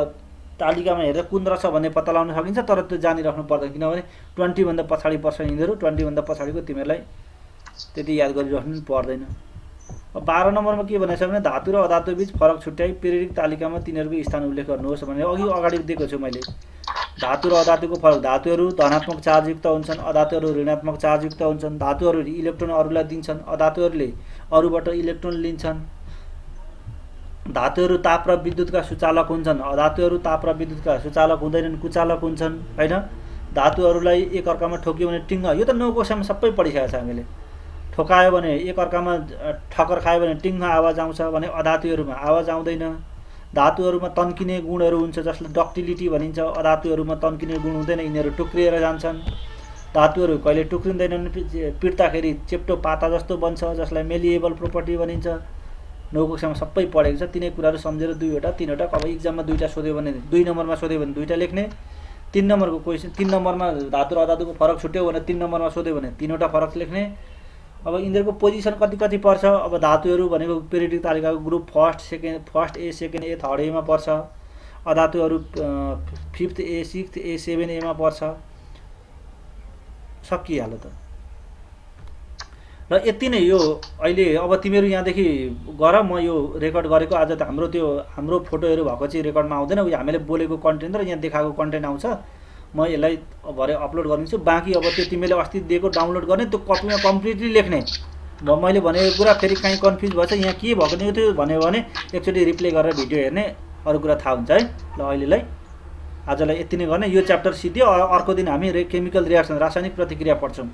तालिकामा हेर्दा कुन रहेछ भन्ने पत्ता लगाउन सकिन्छ, तर त्यो जानिराख्नु पर्दैन, किनभने 20 भन्दा पछाडि पर्छ यिनीहरू। 20 भन्दा पछाडिको तिमीहरूलाई त्यति याद गरिराख्नु पर्दैन। अब 12 नम्बरमा के भनेको छ भने धातु र अधातु बीच फरक छुट्याई पिरियडिक तालिकामा तिनीहरूको स्थान उल्लेख गर्नुहोस् भने अघि अगाडि दिएको छु मैले। धातु र अधातुको फरक, धातुहरू धनात्मक चार्जयुक्त हुन्छन्, अधातुहरू ऋणात्मक चार्जयुक्त हुन्छन्। धातुहरूले इलेक्ट्रोन अरूलाई दिन्छन्, अधातुहरूले अरूबाट इलेक्ट्रोन लिन्छन्। धातुहरू ताप र विद्युतका सुचालक हुन्छन्, अधातुहरू ताप र विद्युतका सुचालक हुँदैनन्, कुचालक हुन्छन् हैन। धातुहरूलाई एक अर्कामा ठोक्यो भने टिङ्ग, यो त 9 कक्षामा सबै पढिसकेको छ हामीले। ठोकायो भने एक अर्कामा ठक्कर खायो भने टिङ्ग आवाज आउँछ भने अधातुहरूमा आवाज आउँदैन। धातुहरूमा तन्किने गुणहरू हुन्छ जसले डक्टिलिटी भनिन्छ, अधातुहरूमा तन्किने गुण हुँदैन, यिनीहरू टुक्रिएर जान्छन्। धातुहरू कहिले टुक्रिँदैनन्, पिट्दाखेरि चेप्टो पाता जस्तो बन्छ जसलाई मेलिएबल प्रोपर्टी भनिन्छ। 9 कक्षामा सबै पढेको छ, तिनै कुराहरू सम्झेर 2वटा 3वटा, अब इक्जाममा 2टा सोध्यो भने 2 नम्बरमा सोध्यो भने 2टा लेख्ने। 3 नम्बरको क्वेसन 3 नम्बरमा धातु र अधातुको फरक छुट्यो भने 3 नम्बरमा सोध्यो भने 3वटा फरक लेख्ने। अब यिनीहरूको पोजिसन कति पर्छ? अब धातुहरू भनेको पिरियडिक तालिकाको group first A, second A, third एमा पर्छ। अधातुहरू 5th A 6th A 7A मा पर्छ सकिहाल्यो त र यति नै यो अहिले अब तिमीहरू यहाँदेखि गर म यो रेकर्ड गरेको आज त हाम्रो फोटोहरू भएको चाहिँ रेकर्डमा आउँदैन उयो हामीले बोलेको कन्टेन्ट र यहाँ देखाएको कन्टेन्ट आउँछ म यसलाई भरे अपलोड गरिदिन्छु बाँकी अब त्यो तिमीले अस्ति दिएको डाउनलोड गर्ने त्यो कपीमा कम्प्लिटली लेख्ने मैले भनेको कुरा फेरि कहीँ कन्फ्युज भएछ यहाँ के भएको थियो भन्यो भने एकचोटि रिप्ले गरेर भिडियो हेर्ने अरू कुरा थाहा हुन्छ है ल अहिलेलाई आजलाई यति नै गर्ने यो च्याप्टर सिद्धियो अर्को दिन हामी केमिकल रियाक्सन रासायनिक प्रतिक्रिया पढ्छौँ